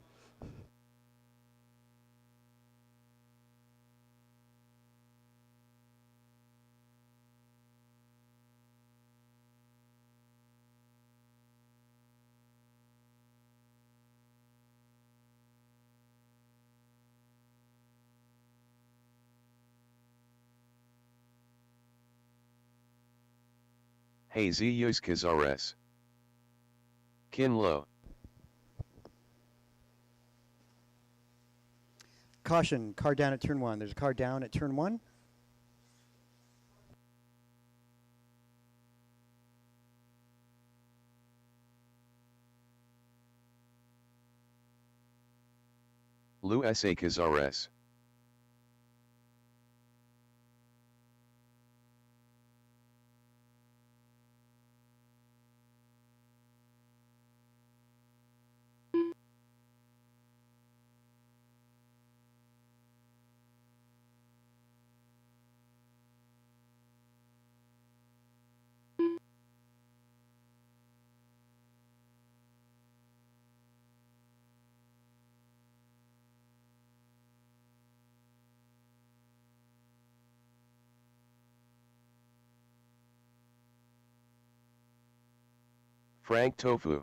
Hey Zeus Kazares. Kinlo. Caution, car down at turn 1. There's a car down at turn 1. Lou S.A. Kazares. Frank Tofu.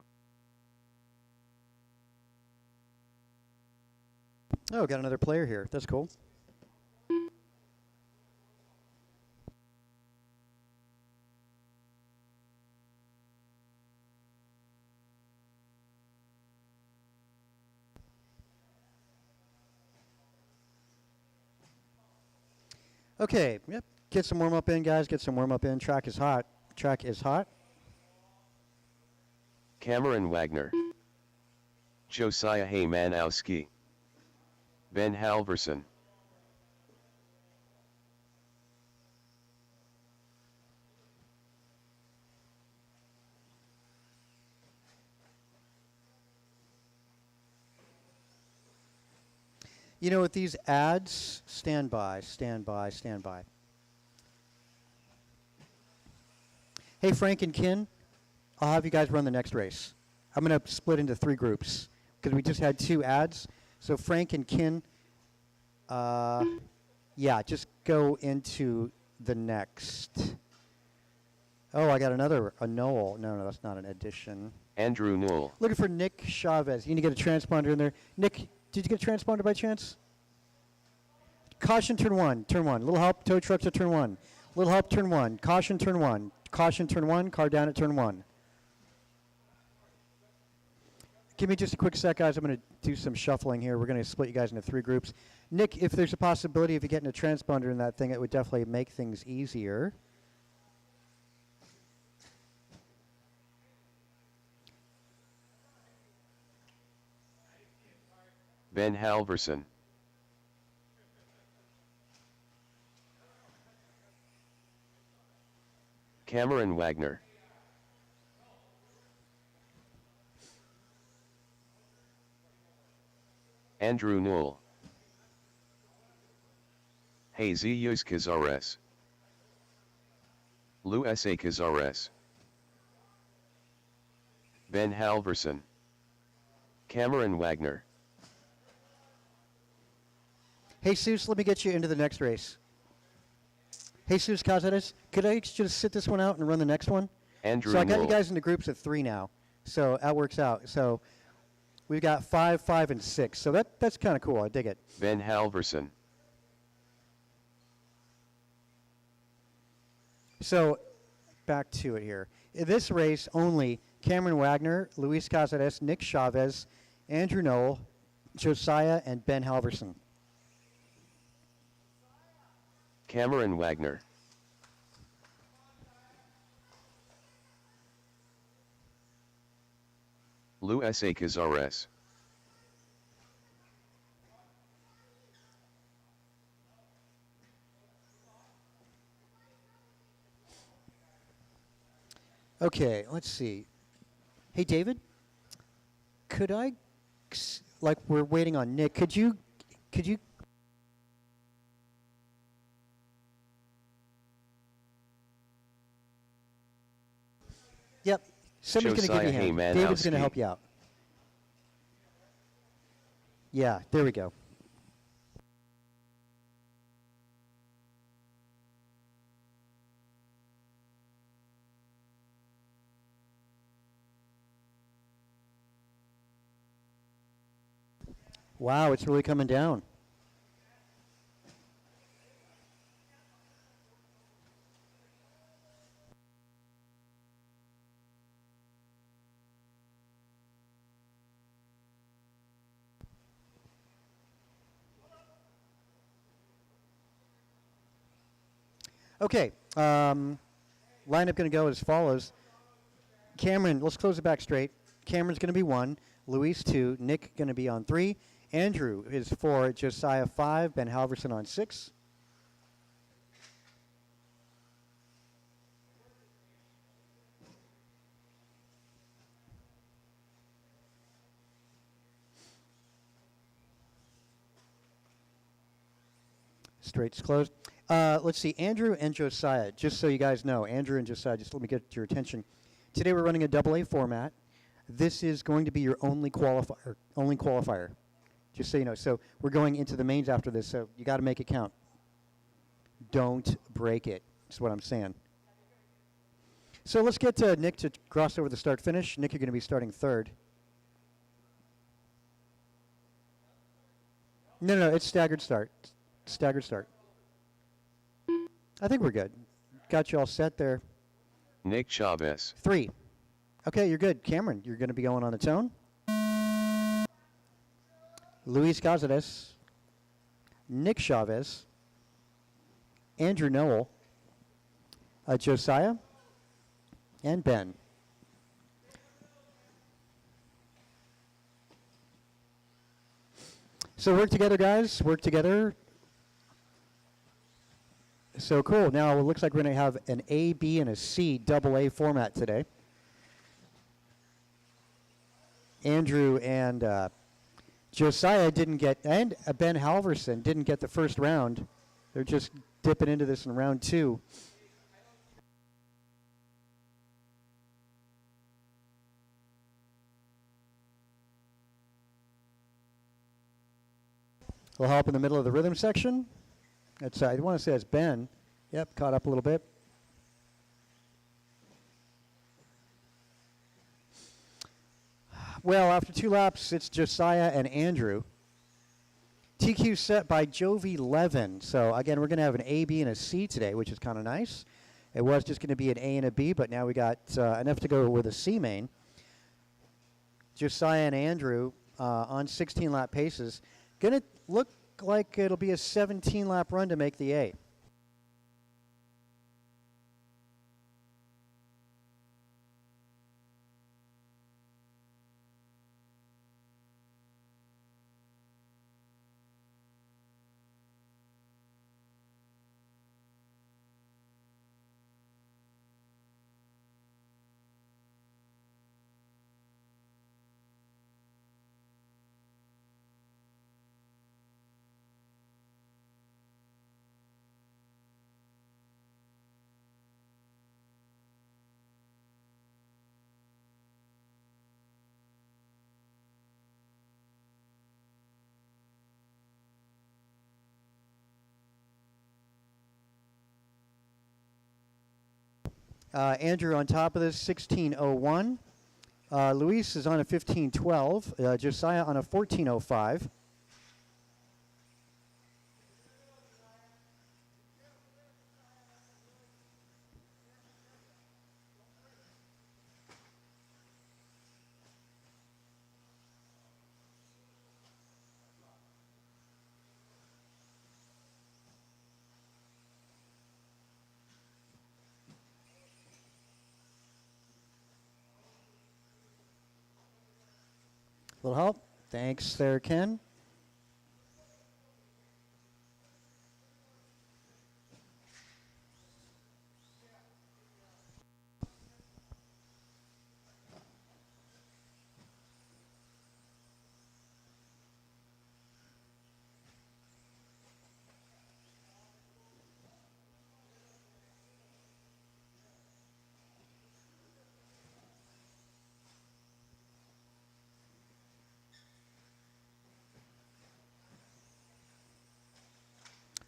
Oh, got another player here. That's cool. Okay, yep. Get some warm up in, guys. Get some warm up in. Track is hot. Track is hot. Cameron Wagner. Josiah Haymanowski. Ben Halverson. You know, with these ads, stand by, stand by, stand by. Hey, Frank and Ken, I'll have you guys run the next race. I'm going to split into 3 groups because we just had 2 ads. So Frank and Ken, yeah, just go into the next. Oh, I got a Noel. No, that's not an addition. Andrew Newell. Looking for Nick Chavez. You need to get a transponder in there. Nick, did you get a transponder by chance? Caution, turn 1, turn 1. Little help, tow trucks at turn 1. Little help, turn 1. Caution, turn 1. Caution, turn 1. Car down at turn 1. Give me just a quick sec, guys. I'm going to do some shuffling here. We're going to split you guys into 3 groups. Nick, if there's a possibility of you getting a transponder in that thing, it would definitely make things easier. Ben Halverson. Cameron Wagner. Andrew Newell. Hey Zeus Kazares. Lou S.A. Kazares. Ben Halverson. Cameron Wagner. Jesus, let me get you into the next race. Jesus Cazares, could I just sit this one out and run the next one? Andrew So I got you Newell. guys into groups of 3 now. So that works out. So we've got 5, 5, and 6. So that's kind of cool. I dig it. Ben Halverson. So back to it here. In this race, only Cameron Wagner, Luis Cazares, Nick Chavez, Andrew Knoll, Josiah, and Ben Halverson. Cameron Wagner. Luis A. Cazares. Okay, let's see. Hey, David, could I, like we're waiting on Nick, could you, yep, somebody's going to give you a hand. David's going to help you out. Yeah, there we go. Wow, it's really coming down. Okay, lineup going to go as follows. Cameron, let's close it back straight. Cameron's going to be 1, Luis 2, Nick going to be on 3, Andrew is 4, Josiah 5, Ben Halverson on 6. Straight's closed. Let's see, Andrew and Josiah, just so you guys know, Andrew and Josiah, just let me get your attention. Today we're running a AA format. This is going to be your only qualifier, just so you know. So we're going into the mains after this, so you got to make it count. Don't break it, is what I'm saying. So let's get Nick to cross over the start-finish. Nick, you're going to be starting 3rd. No, it's staggered start. Staggered start. I think we're good. Got you all set there. Nick Chavez. 3. Okay, you're good. Cameron, you're going to be going on the tone. Luis Cazares, Nick Chavez, Andrew Knoll, Josiah, and Ben. So work together, guys. Work together. So cool. Now it looks like we're going to have an A, B, and a C AA format today. Andrew and Josiah didn't get, and Ben Halverson didn't get the first round. They're just dipping into this in round 2. We'll help in the middle of the rhythm section. That's, I want to say that's Ben. Yep, caught up a little bit. Well, after 2 laps, it's Josiah and Andrew. TQ set by Jovi Levin. So, again, we're going to have an A, B, and a C today, which is kind of nice. It was just going to be an A and a B, but now we got enough to go with a C main. Josiah and Andrew on 16-lap paces. Going to look like it'll be a 17-lap run to make the A. Andrew on top of this, 16:01. Luis is on a 15:12. Josiah on a 14:05. Little help. Thanks there, Ken.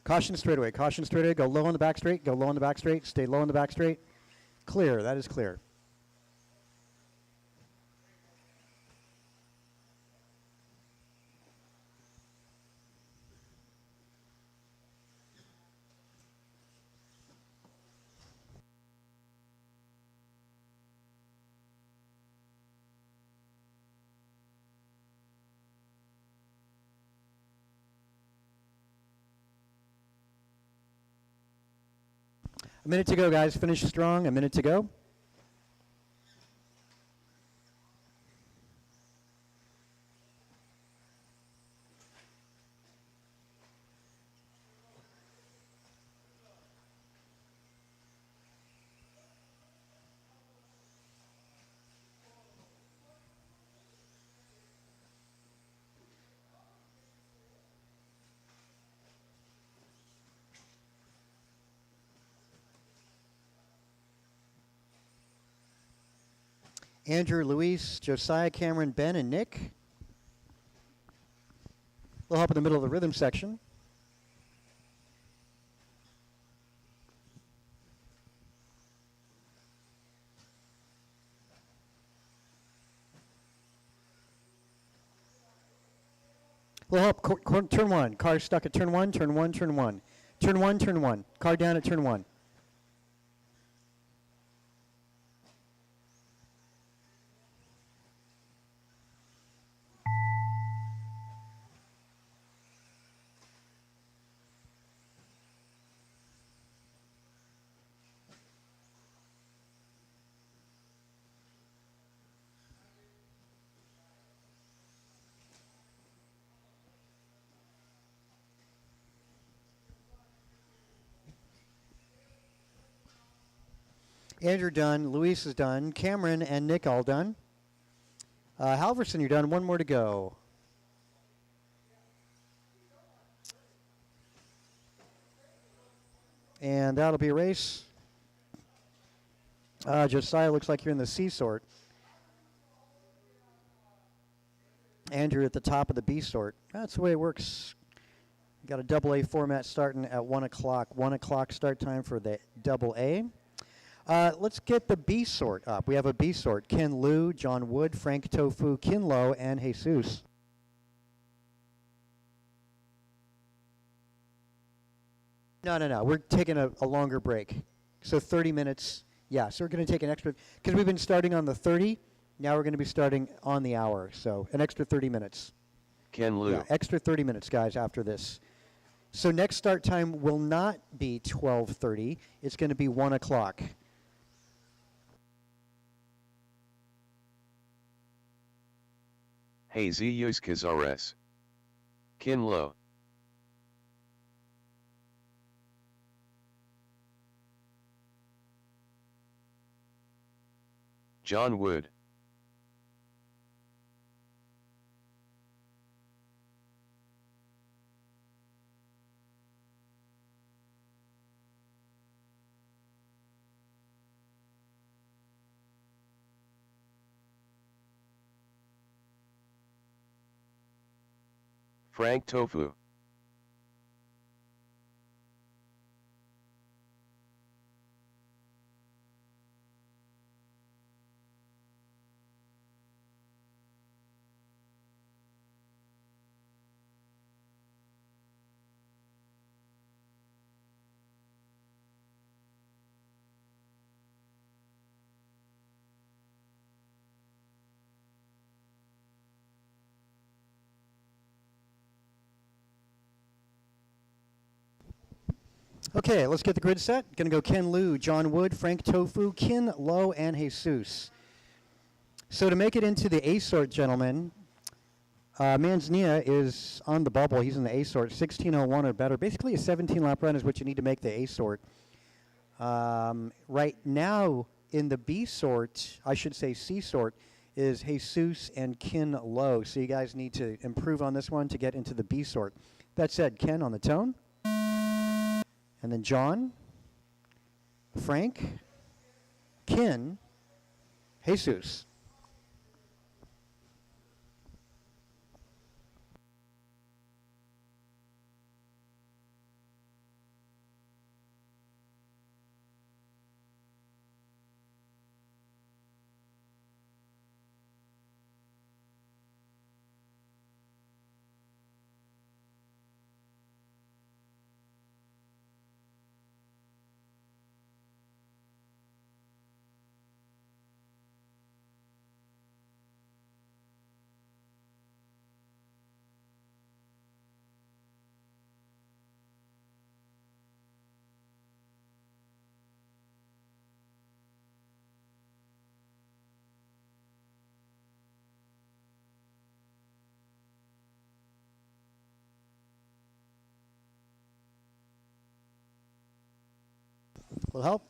Caution straightaway. Caution straightaway. Go low on the back straight. Go low on the back straight. Stay low on the back straight. Clear. That is clear. A minute to go, guys. Finish strong. A minute to go. Andrew, Luis, Josiah, Cameron, Ben, and Nick. We'll help in the middle of the rhythm section. We'll help turn one. Car stuck at turn one, turn one, turn one. Turn one, turn one. Car down at turn one. Andrew done. Luis is done. Cameron and Nick all done. Halverson, you're done. One more to go. And that'll be a race. Josiah, looks like you're in the C sort. Andrew at the top of the B sort. That's the way it works. Got a double A format starting at 1 o'clock. 1 o'clock start time for the double A. Let's get the B sort up. We have a B sort. Ken Liu, John Wood, Frank Tofu, Kinlo, and Jesus. No. We're taking a longer break. So 30 minutes. Yeah, so we're going to take an extra, because we've been starting on the 30. Now we're going to be starting on the hour. So an extra 30 minutes. Ken Liu. Yeah, extra 30 minutes, guys, after this. So next start time will not be 12:30. It's going to be 1 o'clock. Hey Ziyos Kazares. Kin Lo. John Wood. Frank Tofu. Okay, let's get the grid set. Going to go Ken Liu, John Wood, Frank Tofu, Kin Lo, and Jesus. So to make it into the A sort, gentlemen, Manzanilla is on the bubble. He's in the A sort, 16:01 or better. Basically, a 17-lap run is what you need to make the A sort. Right now, in the B sort, I should say C sort, is Jesus and Ken Lowe. So you guys need to improve on this one to get into the B sort. That said, Ken on the tone. And then John, Frank, Ken, Jesus. Will help.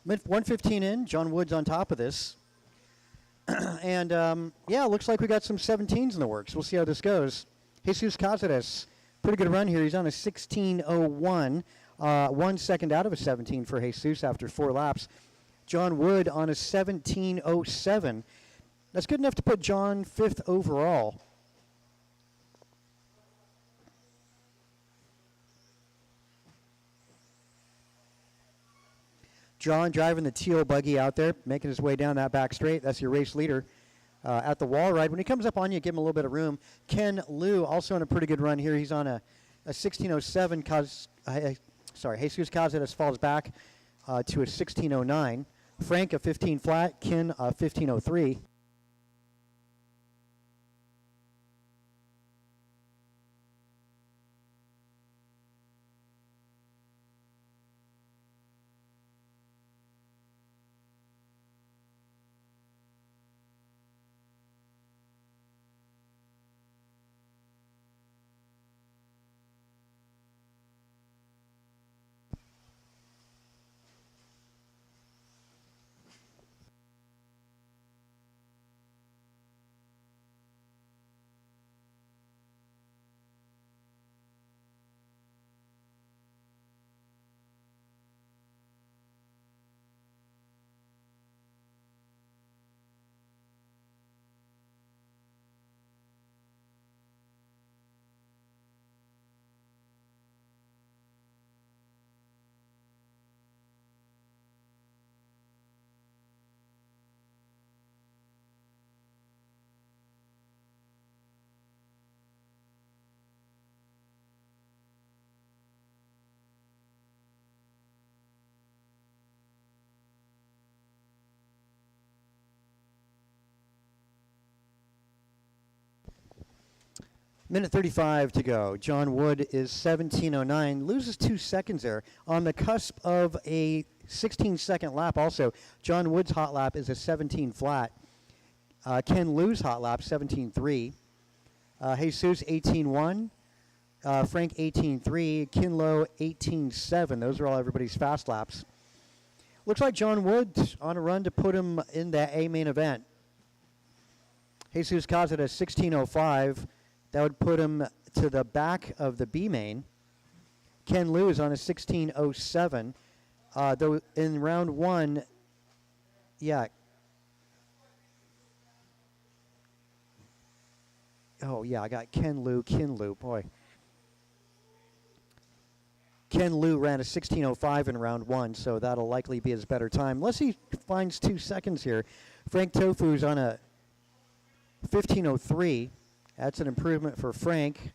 Mid 115 in. John Wood's on top of this. And yeah, looks like we got some 17s in the works. We'll see how this goes. Jesus Cáceres, pretty good run here. He's on a 16:01, 1 second out of a 17 for Jesus after 4 laps. John Wood on a 17:07. That's good enough to put John 5th overall. John driving the teal buggy out there, making his way down that back straight. That's your race leader at the wall ride. When he comes up on you, give him a little bit of room. Ken Liu also on a pretty good run here. He's on a 16:07. Jesus Cáceres falls back to a 16:09. Frank a 15 flat. Ken a 15:03. Minute 35 to go. John Wood is 17:09, loses 2 seconds there on the cusp of a 16-second lap. Also, John Wood's hot lap is a 17 flat. Ken Liu's hot lap 17.3. Jesus 18.1. Frank 18.3. Ken Lowe 18.7. Those are all everybody's fast laps. Looks like John Wood on a run to put him in that A main event. Jesus Cáceres 16:05. That would put him to the back of the B main. Ken Liu is on a 16:07. Though in round 1, yeah. Oh, yeah, I got Ken Liu, boy. Ken Liu ran a 16:05 in round 1, so that'll likely be his better time. Unless he finds 2 seconds here. Frank Tofu's on a 15:03. That's an improvement for Frank.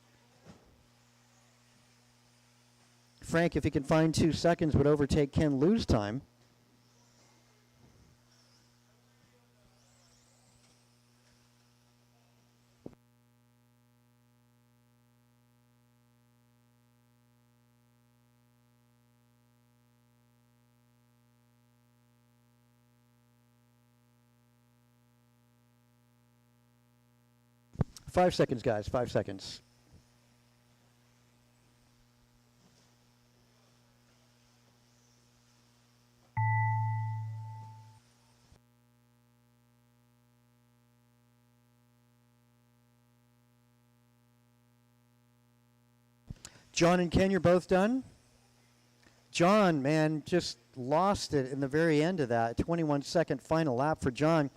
Frank, if he can find 2 seconds, would overtake Ken Liu's time. 5 seconds, guys. 5 seconds. John and Ken, you're both done? John, man, just lost it in the very end of that. 21-second final lap for John.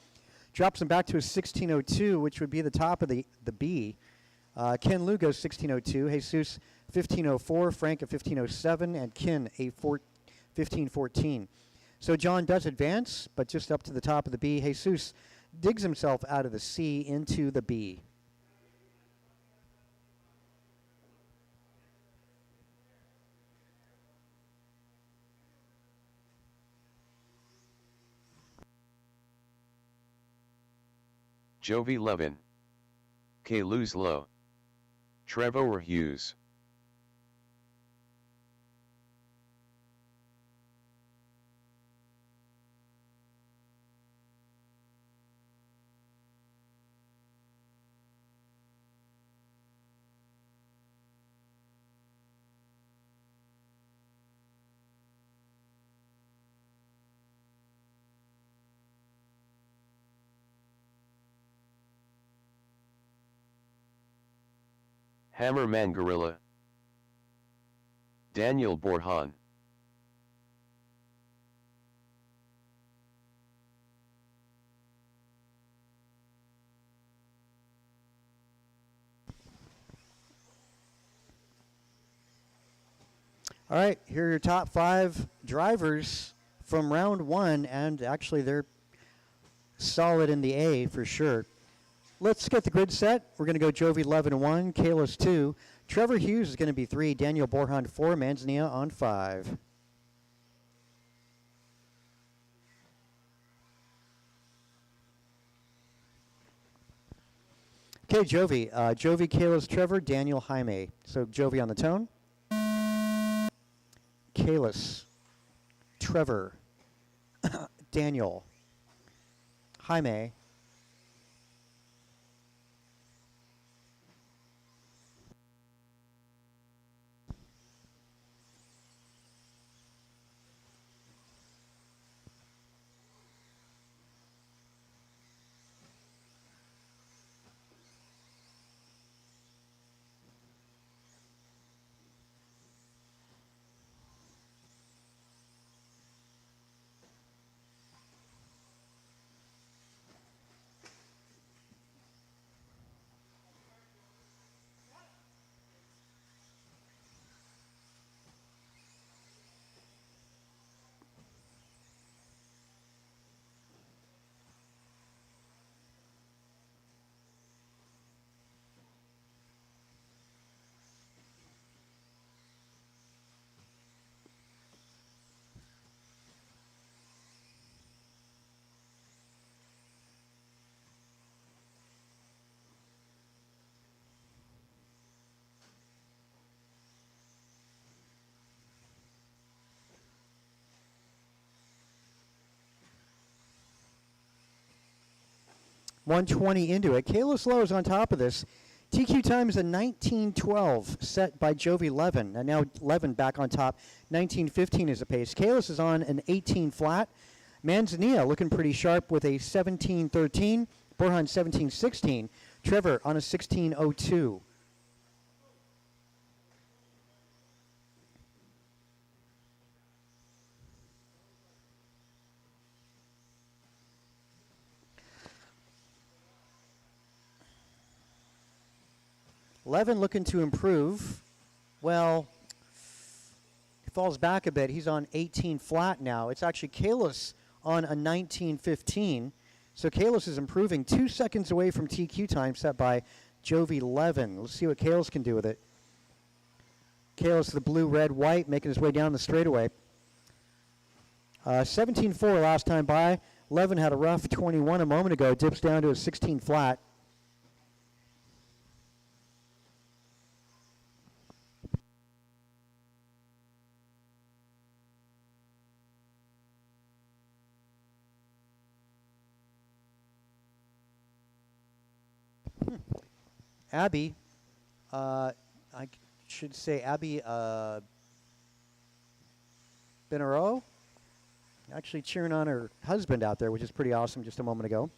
Drops him back to a 16:02, which would be the top of the B. Ken Liu goes 16:02. Jesus 15:04. Frank a 15:07. And Ken a 15:14. So John does advance, but just up to the top of the B. Jesus digs himself out of the C into the B. Jovi Levin. K. Luz Low. Trevor Hughes. Hammerman Gorilla. Daniel Borhan. All right, here are your top 5 drivers from round 1, and actually they're solid in the A for sure. Let's get the grid set. We're going to go Jovi 11-1, Kalis 2, Trevor Hughes is going to be 3, Daniel Borhan 4, Manzanilla on 5. Okay, Jovi. Jovi, Kalis, Trevor, Daniel, Jaime. So Jovi on the tone. Kalis, Trevor, Daniel, Jaime, .120 into it. Kalis Low is on top of this. TQ time is a 19:12 set by Jovi Levin. And now Levin back on top. 19:15 is the pace. Kalis is on an 18 flat. Manzanilla looking pretty sharp with a 17:13. Borhan 17:16. Trevor on a 16:02. Levin looking to improve. Well, he falls back a bit. He's on 18 flat now. It's actually Kalis on a 19:15. So Kalis is improving 2 seconds away from TQ time set by Jovi Levin. Let's see what Kalis can do with it. Kalis, the blue, red, white, making his way down the straightaway. 17.4 last time by. Levin had a rough 21 a moment ago. Dips down to a 16 flat. Abby, should say Abby Benaro, actually cheering on her husband out there, which is pretty awesome just a moment ago.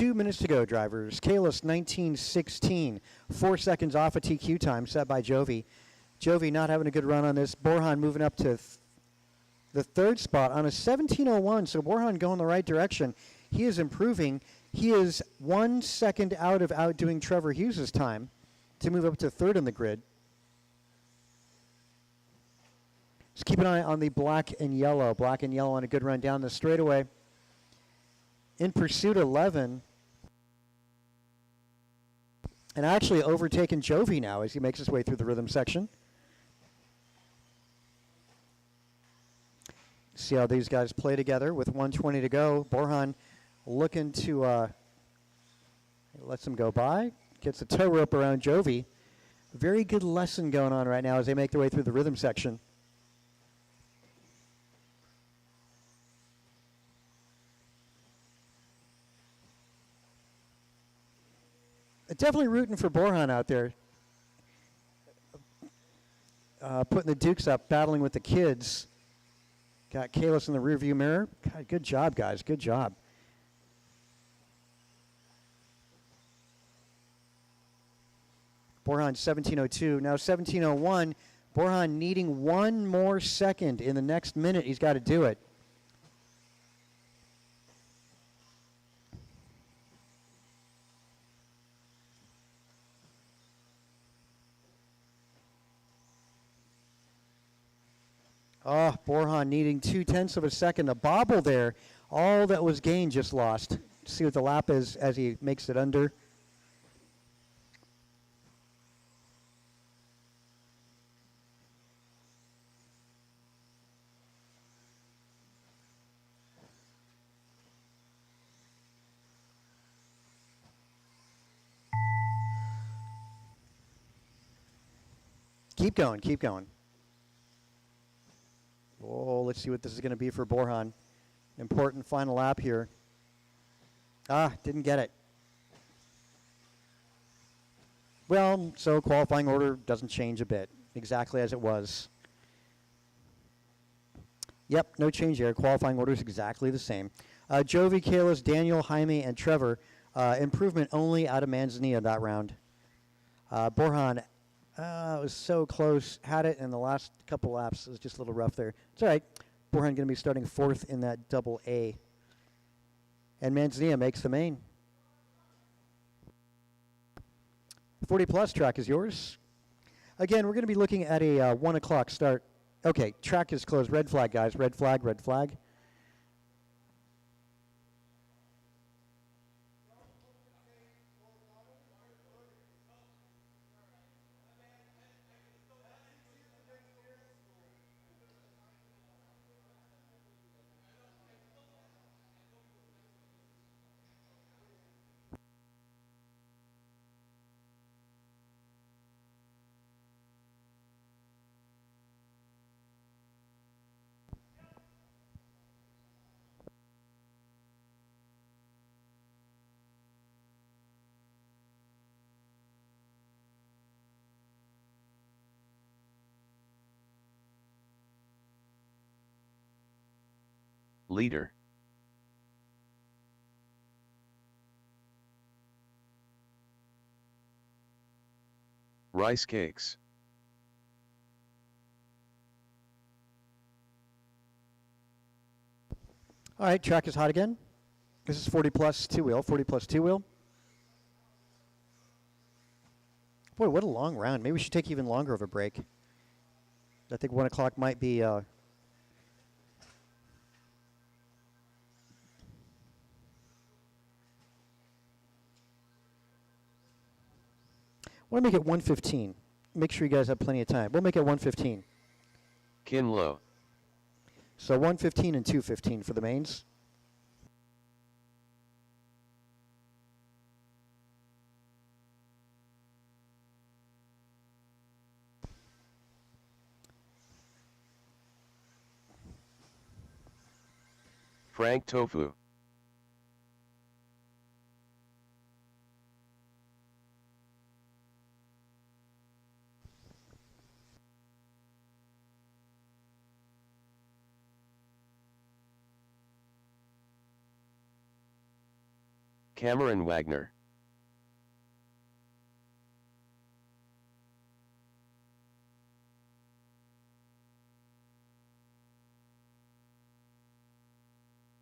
Minutes to go, drivers. Kalis 19:16, 4 seconds off a TQ time set by Jovi. Jovi not having a good run on this. Borjan moving up to the third spot on a 17:01, so Borjan going the right direction. He is improving. He is 1 second out of outdoing Trevor Hughes' time to move up to third in the grid. Just keep an eye on the black and yellow. Black and yellow on a good run down the straightaway. In pursuit, 11. And actually overtaken Jovi now as he makes his way through the rhythm section. See how these guys play together with 1:20 to go. Borjan looking to lets him go by. Gets a tow rope around Jovi. Very good lesson going on right now as they make their way through the rhythm section. Definitely rooting for Borjan out there. Putting the Dukes up, battling with the kids. Got Kalis in the rearview mirror. God, good job, guys. Good job. Borjan 17:02. Now 17:01. Borjan needing 1 more second in the next minute. He's got to do it. Oh, Borjan needing 0.2 of a second. A bobble there. All that was gained just lost. See what the lap is as he makes it under. Keep going, keep going. Oh, let's see what this is going to be for Borjan. Important final lap here. Didn't get it. Well, so qualifying order doesn't change a bit. Exactly as it was. Yep, no change there. Qualifying order is exactly the same. Jovi, Kalis, Daniel, Jaime, and Trevor. Improvement only out of Manzanilla that round. Borjan, it was so close. Had it in the last couple laps. It was just a little rough there. It's all right. Borjan going to be starting 4th in that double A. And Manzanilla makes the main. 40 plus track is yours. Again, we're going to be looking at a 1 o'clock start. Okay, track is closed. Red flag, guys. Red flag, red flag. Leader. Rice cakes. All right, track is hot again. This is 40 plus 2-wheel, 40 plus 2-wheel. Boy, what a long round. Maybe we should take even longer of a break. I think 1 o'clock might be... I want to make it 1:15. Make sure you guys have plenty of time. We'll make it 1:15. Kinlow. So 1:15 and 2:15 for the mains. Frank Tofu. Cameron Wagner.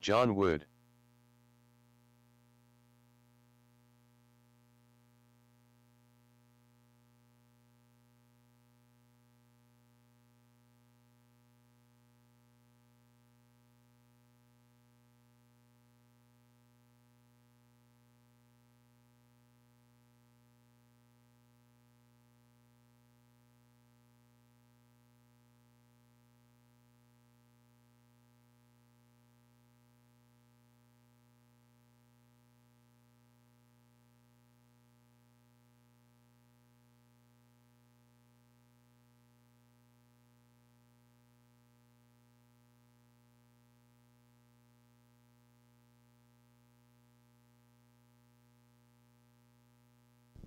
John Wood.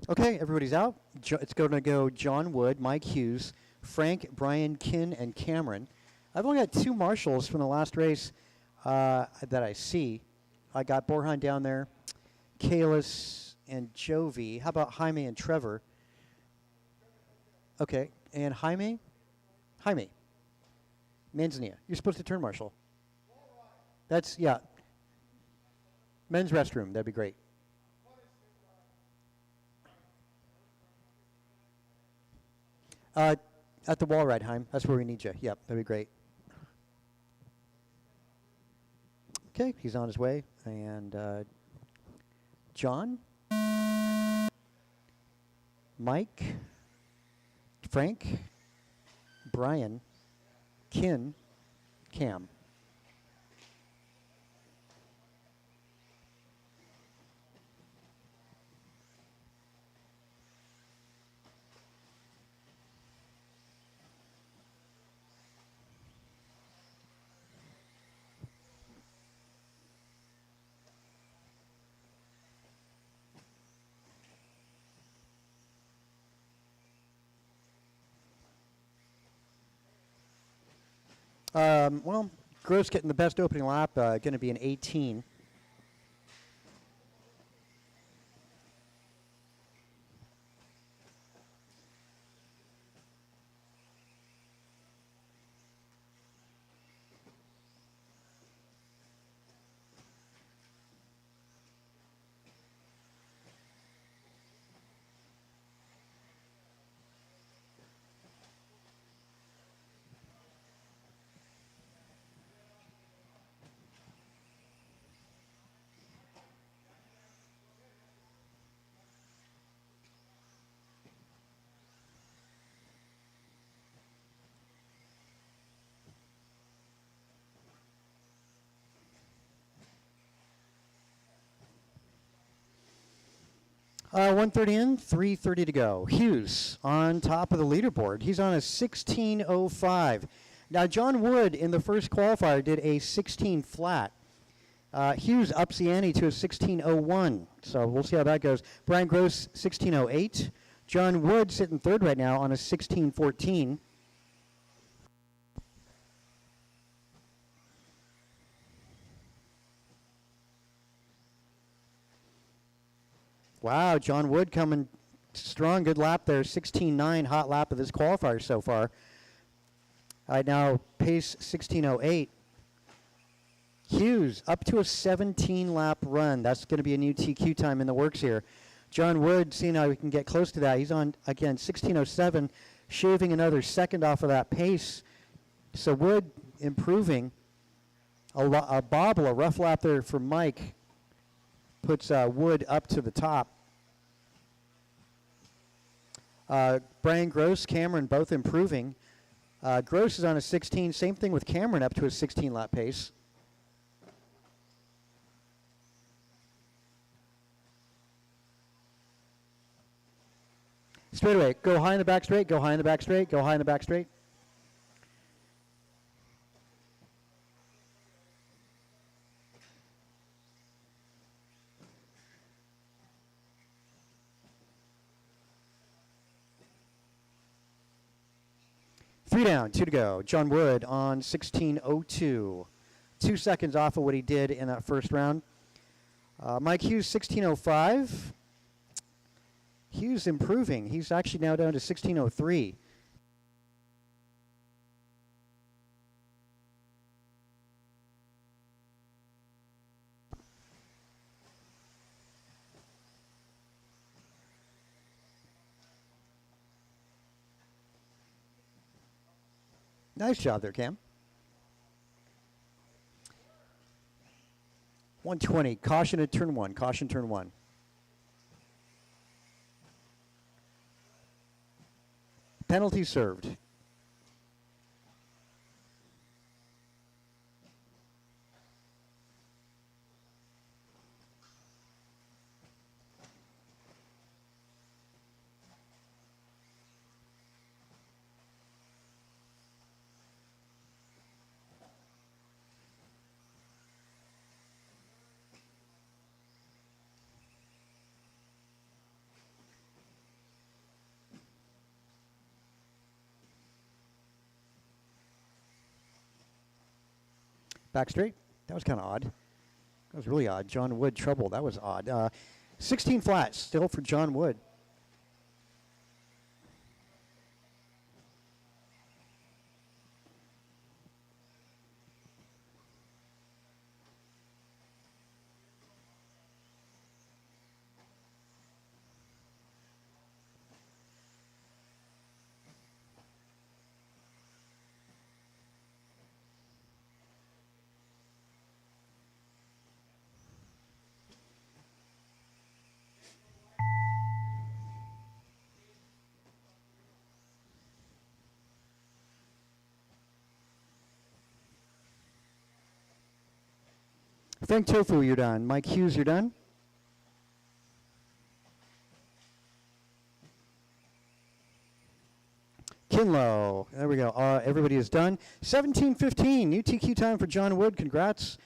Okay, everybody's out. It's going to go John Wood, Mike Hughes, Frank, Brian, Kin, and Cameron. I've only got 2 marshals from the last race that I see. I got Borhan down there, Kalis, and Jovi. How about Jaime and Trevor? Okay, and Jaime? Jaime. Manzanilla. You're supposed to turn marshal. That's, yeah. Men's restroom. That'd be great. At the wall ride, Heim. That's where we need you. Yep, that'd be great. Okay, he's on his way. And John, Mike, Frank, Brian, Kin, Cam. Well, Gross getting the best opening lap, going to be an 18. Uh, 1:30 in, 3:30 to go. Hughes on top of the leaderboard. He's on a 16:05. Now, John Wood in the first qualifier did a 16 flat. Hughes ups the ante to a 16:01. So we'll see how that goes. Brian Gross, 16:08. John Wood sitting third right now on a 16:14. Wow, John Wood coming strong. Good lap there. 16:09 hot lap of this qualifier so far. All right, now pace 16:08. Hughes up to a 17 lap run. That's going to be a new TQ time in the works here. John Wood, seeing how we can get close to that. He's on, again, 16:07, shaving another second off of that pace. So Wood improving. A bobble, a rough lap there for Mike, puts Wood up to the top. Brian Gross, Cameron both improving. Gross is on a 16. Same thing with Cameron up to a 16 lap pace. Straight away. Go high in the back straight. Go high in the back straight. Go high in the back straight. Three down, 2 to go. John Wood on 16:02. 2 seconds off of what he did in that first round. Mike Hughes, 1605. Hughes improving. He's actually now down to 1603. Nice job there, Cam. 120. Caution at turn one. Caution turn one. Penalty served. Back straight. That was kind of odd. That was really odd. John Wood trouble. That was odd. 16 flats still for John Wood. Frank Tofu, you're done. Mike Hughes, you're done. Kinlow, there we go. Everybody is done. 17:15, UTQ time for John Wood. Congrats.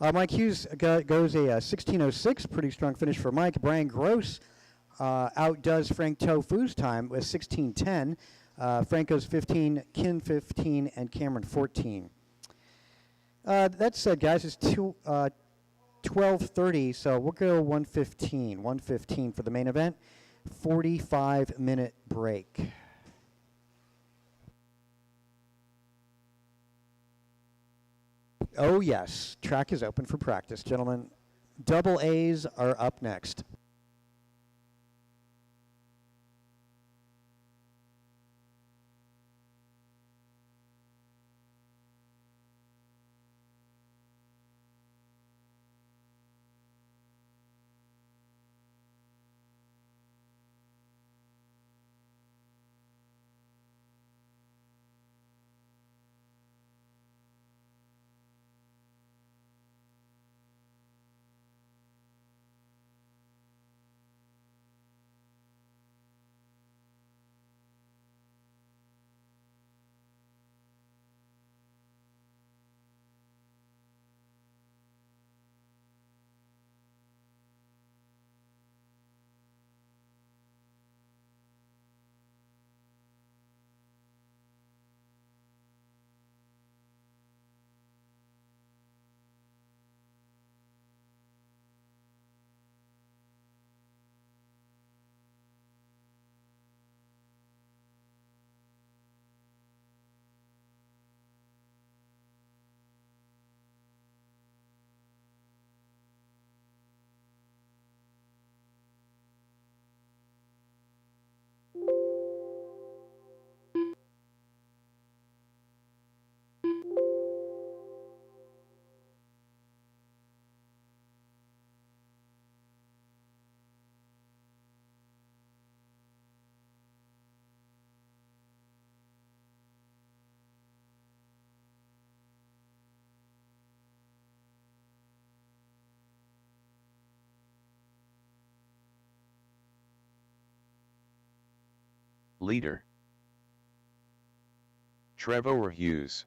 Mike Hughes goes a 16:06, pretty strong finish for Mike. Brian Gross outdoes Frank Tofu's time with 16:10. Frank goes 15, Kin 15, and Cameron 14. That said, guys, it's 12:30, so we'll go 1:15. 1:15 for the main event. 45-minute break. Oh, yes. Track is open for practice, gentlemen. Double A's are up next. Leader: Trevor Hughes.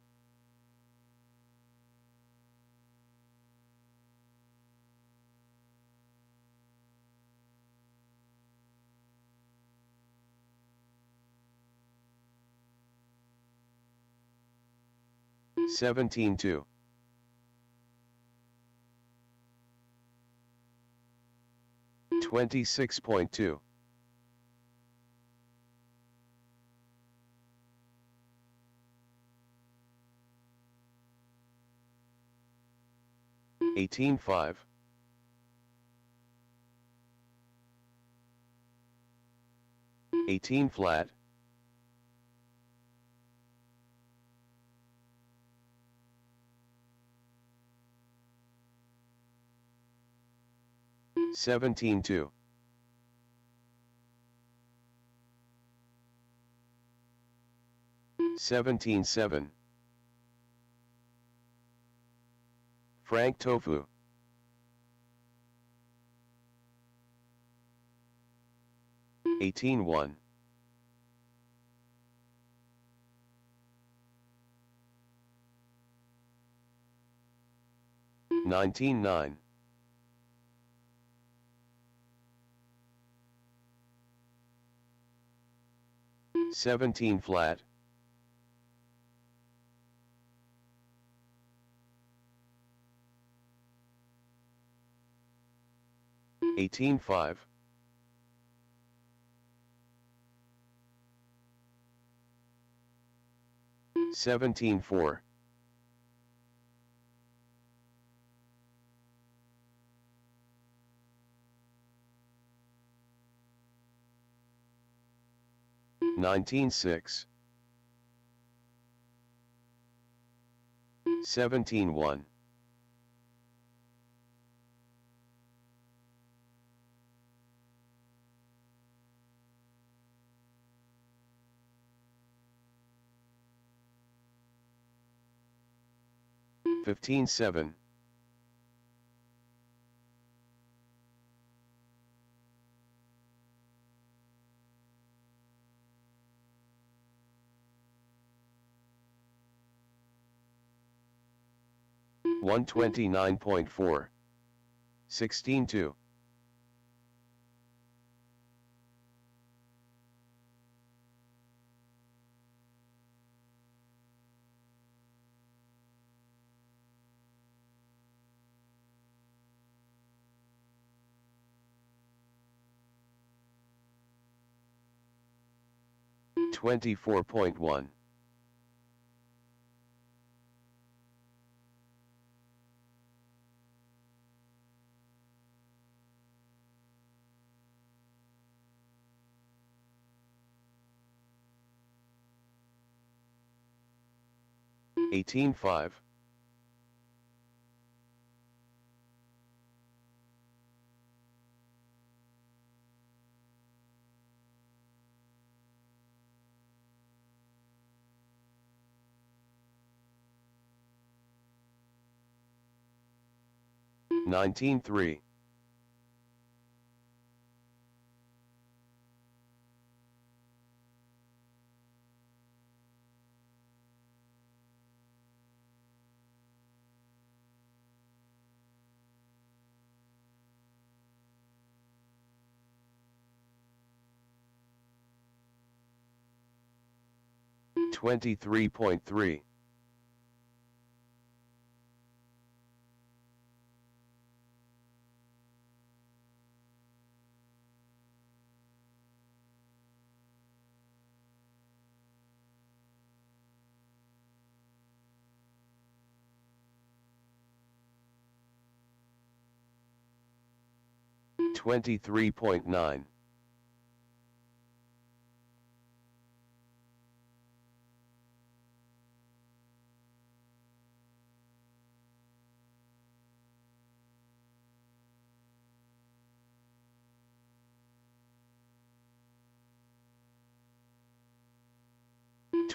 (17-2). 26.2. 18.5. 18 flat. 17.2. 17.7. Frank Tofu. 18.1. 19.9. 17 flat. 18.5. 17.4. 19.6. 17.1. 15.7. 129.4. 16.2. 24.1. 18.5. 19.3. 23.3. 23.9.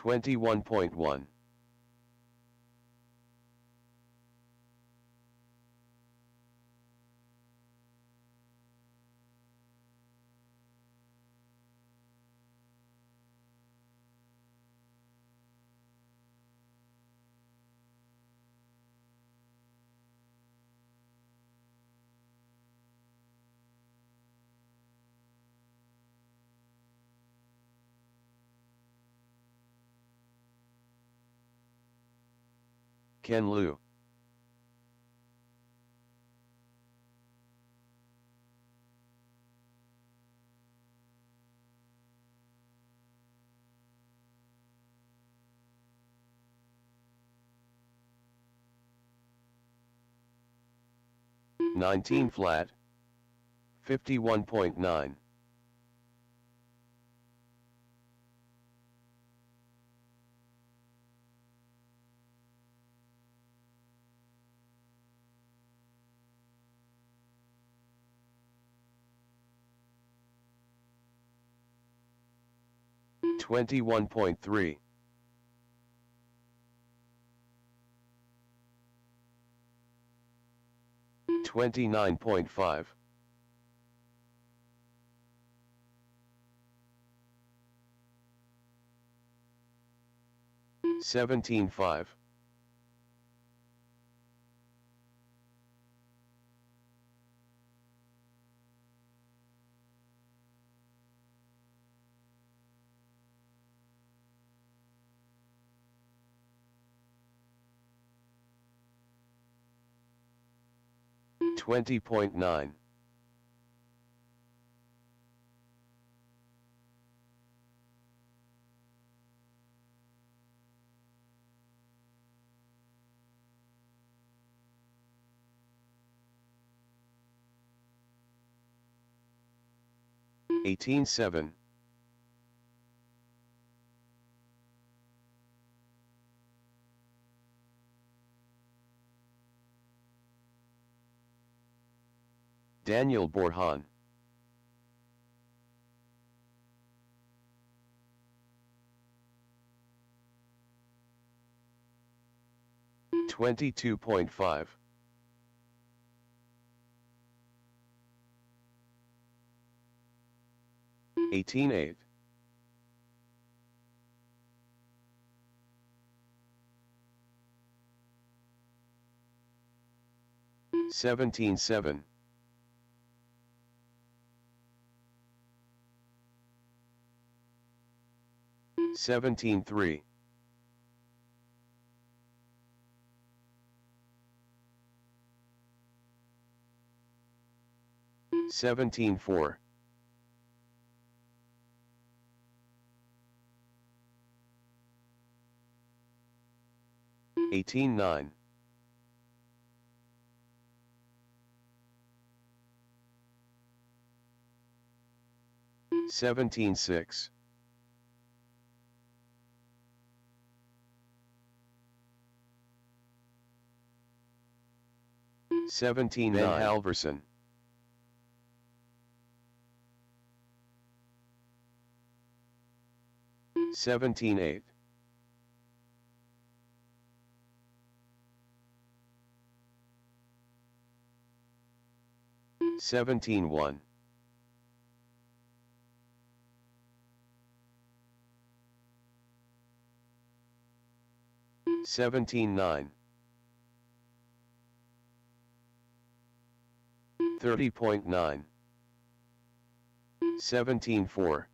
21.1. Ken Liu. 19 flat, 51.9. 21.3. 29.5. 17.5. 20.9. 18.7. 'Daniel Borhan. 22.5. 18.8. 17.7. 17.3. 17.4. 18.9. 17.6. 17.9. Ben Halverson. 17.8. 17.1. 17.9. 30.9. 17.4.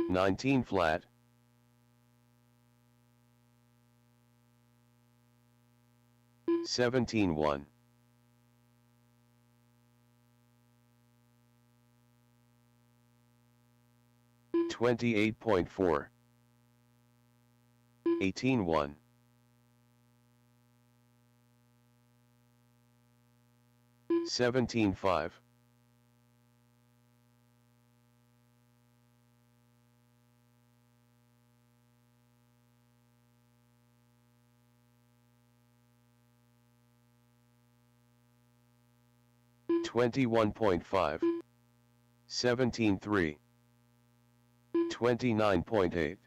19 flat. 17.1. 28.4. 18.1. 17.5. 21.5. 17.3. 29.8.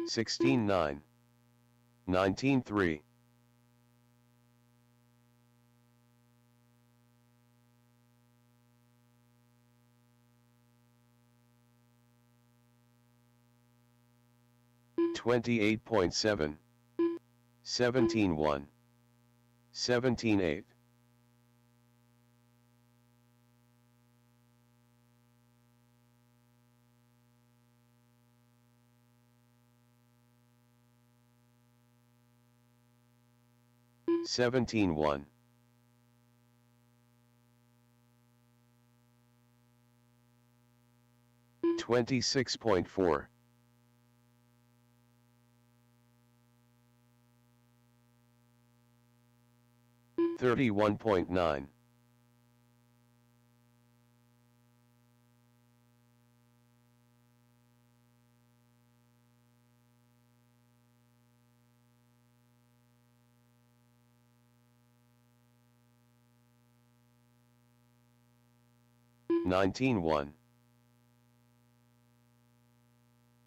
16.9. 19.3. 28.7. 17.1. 17.8. 17-1. 26.4. 31.9. 19-1.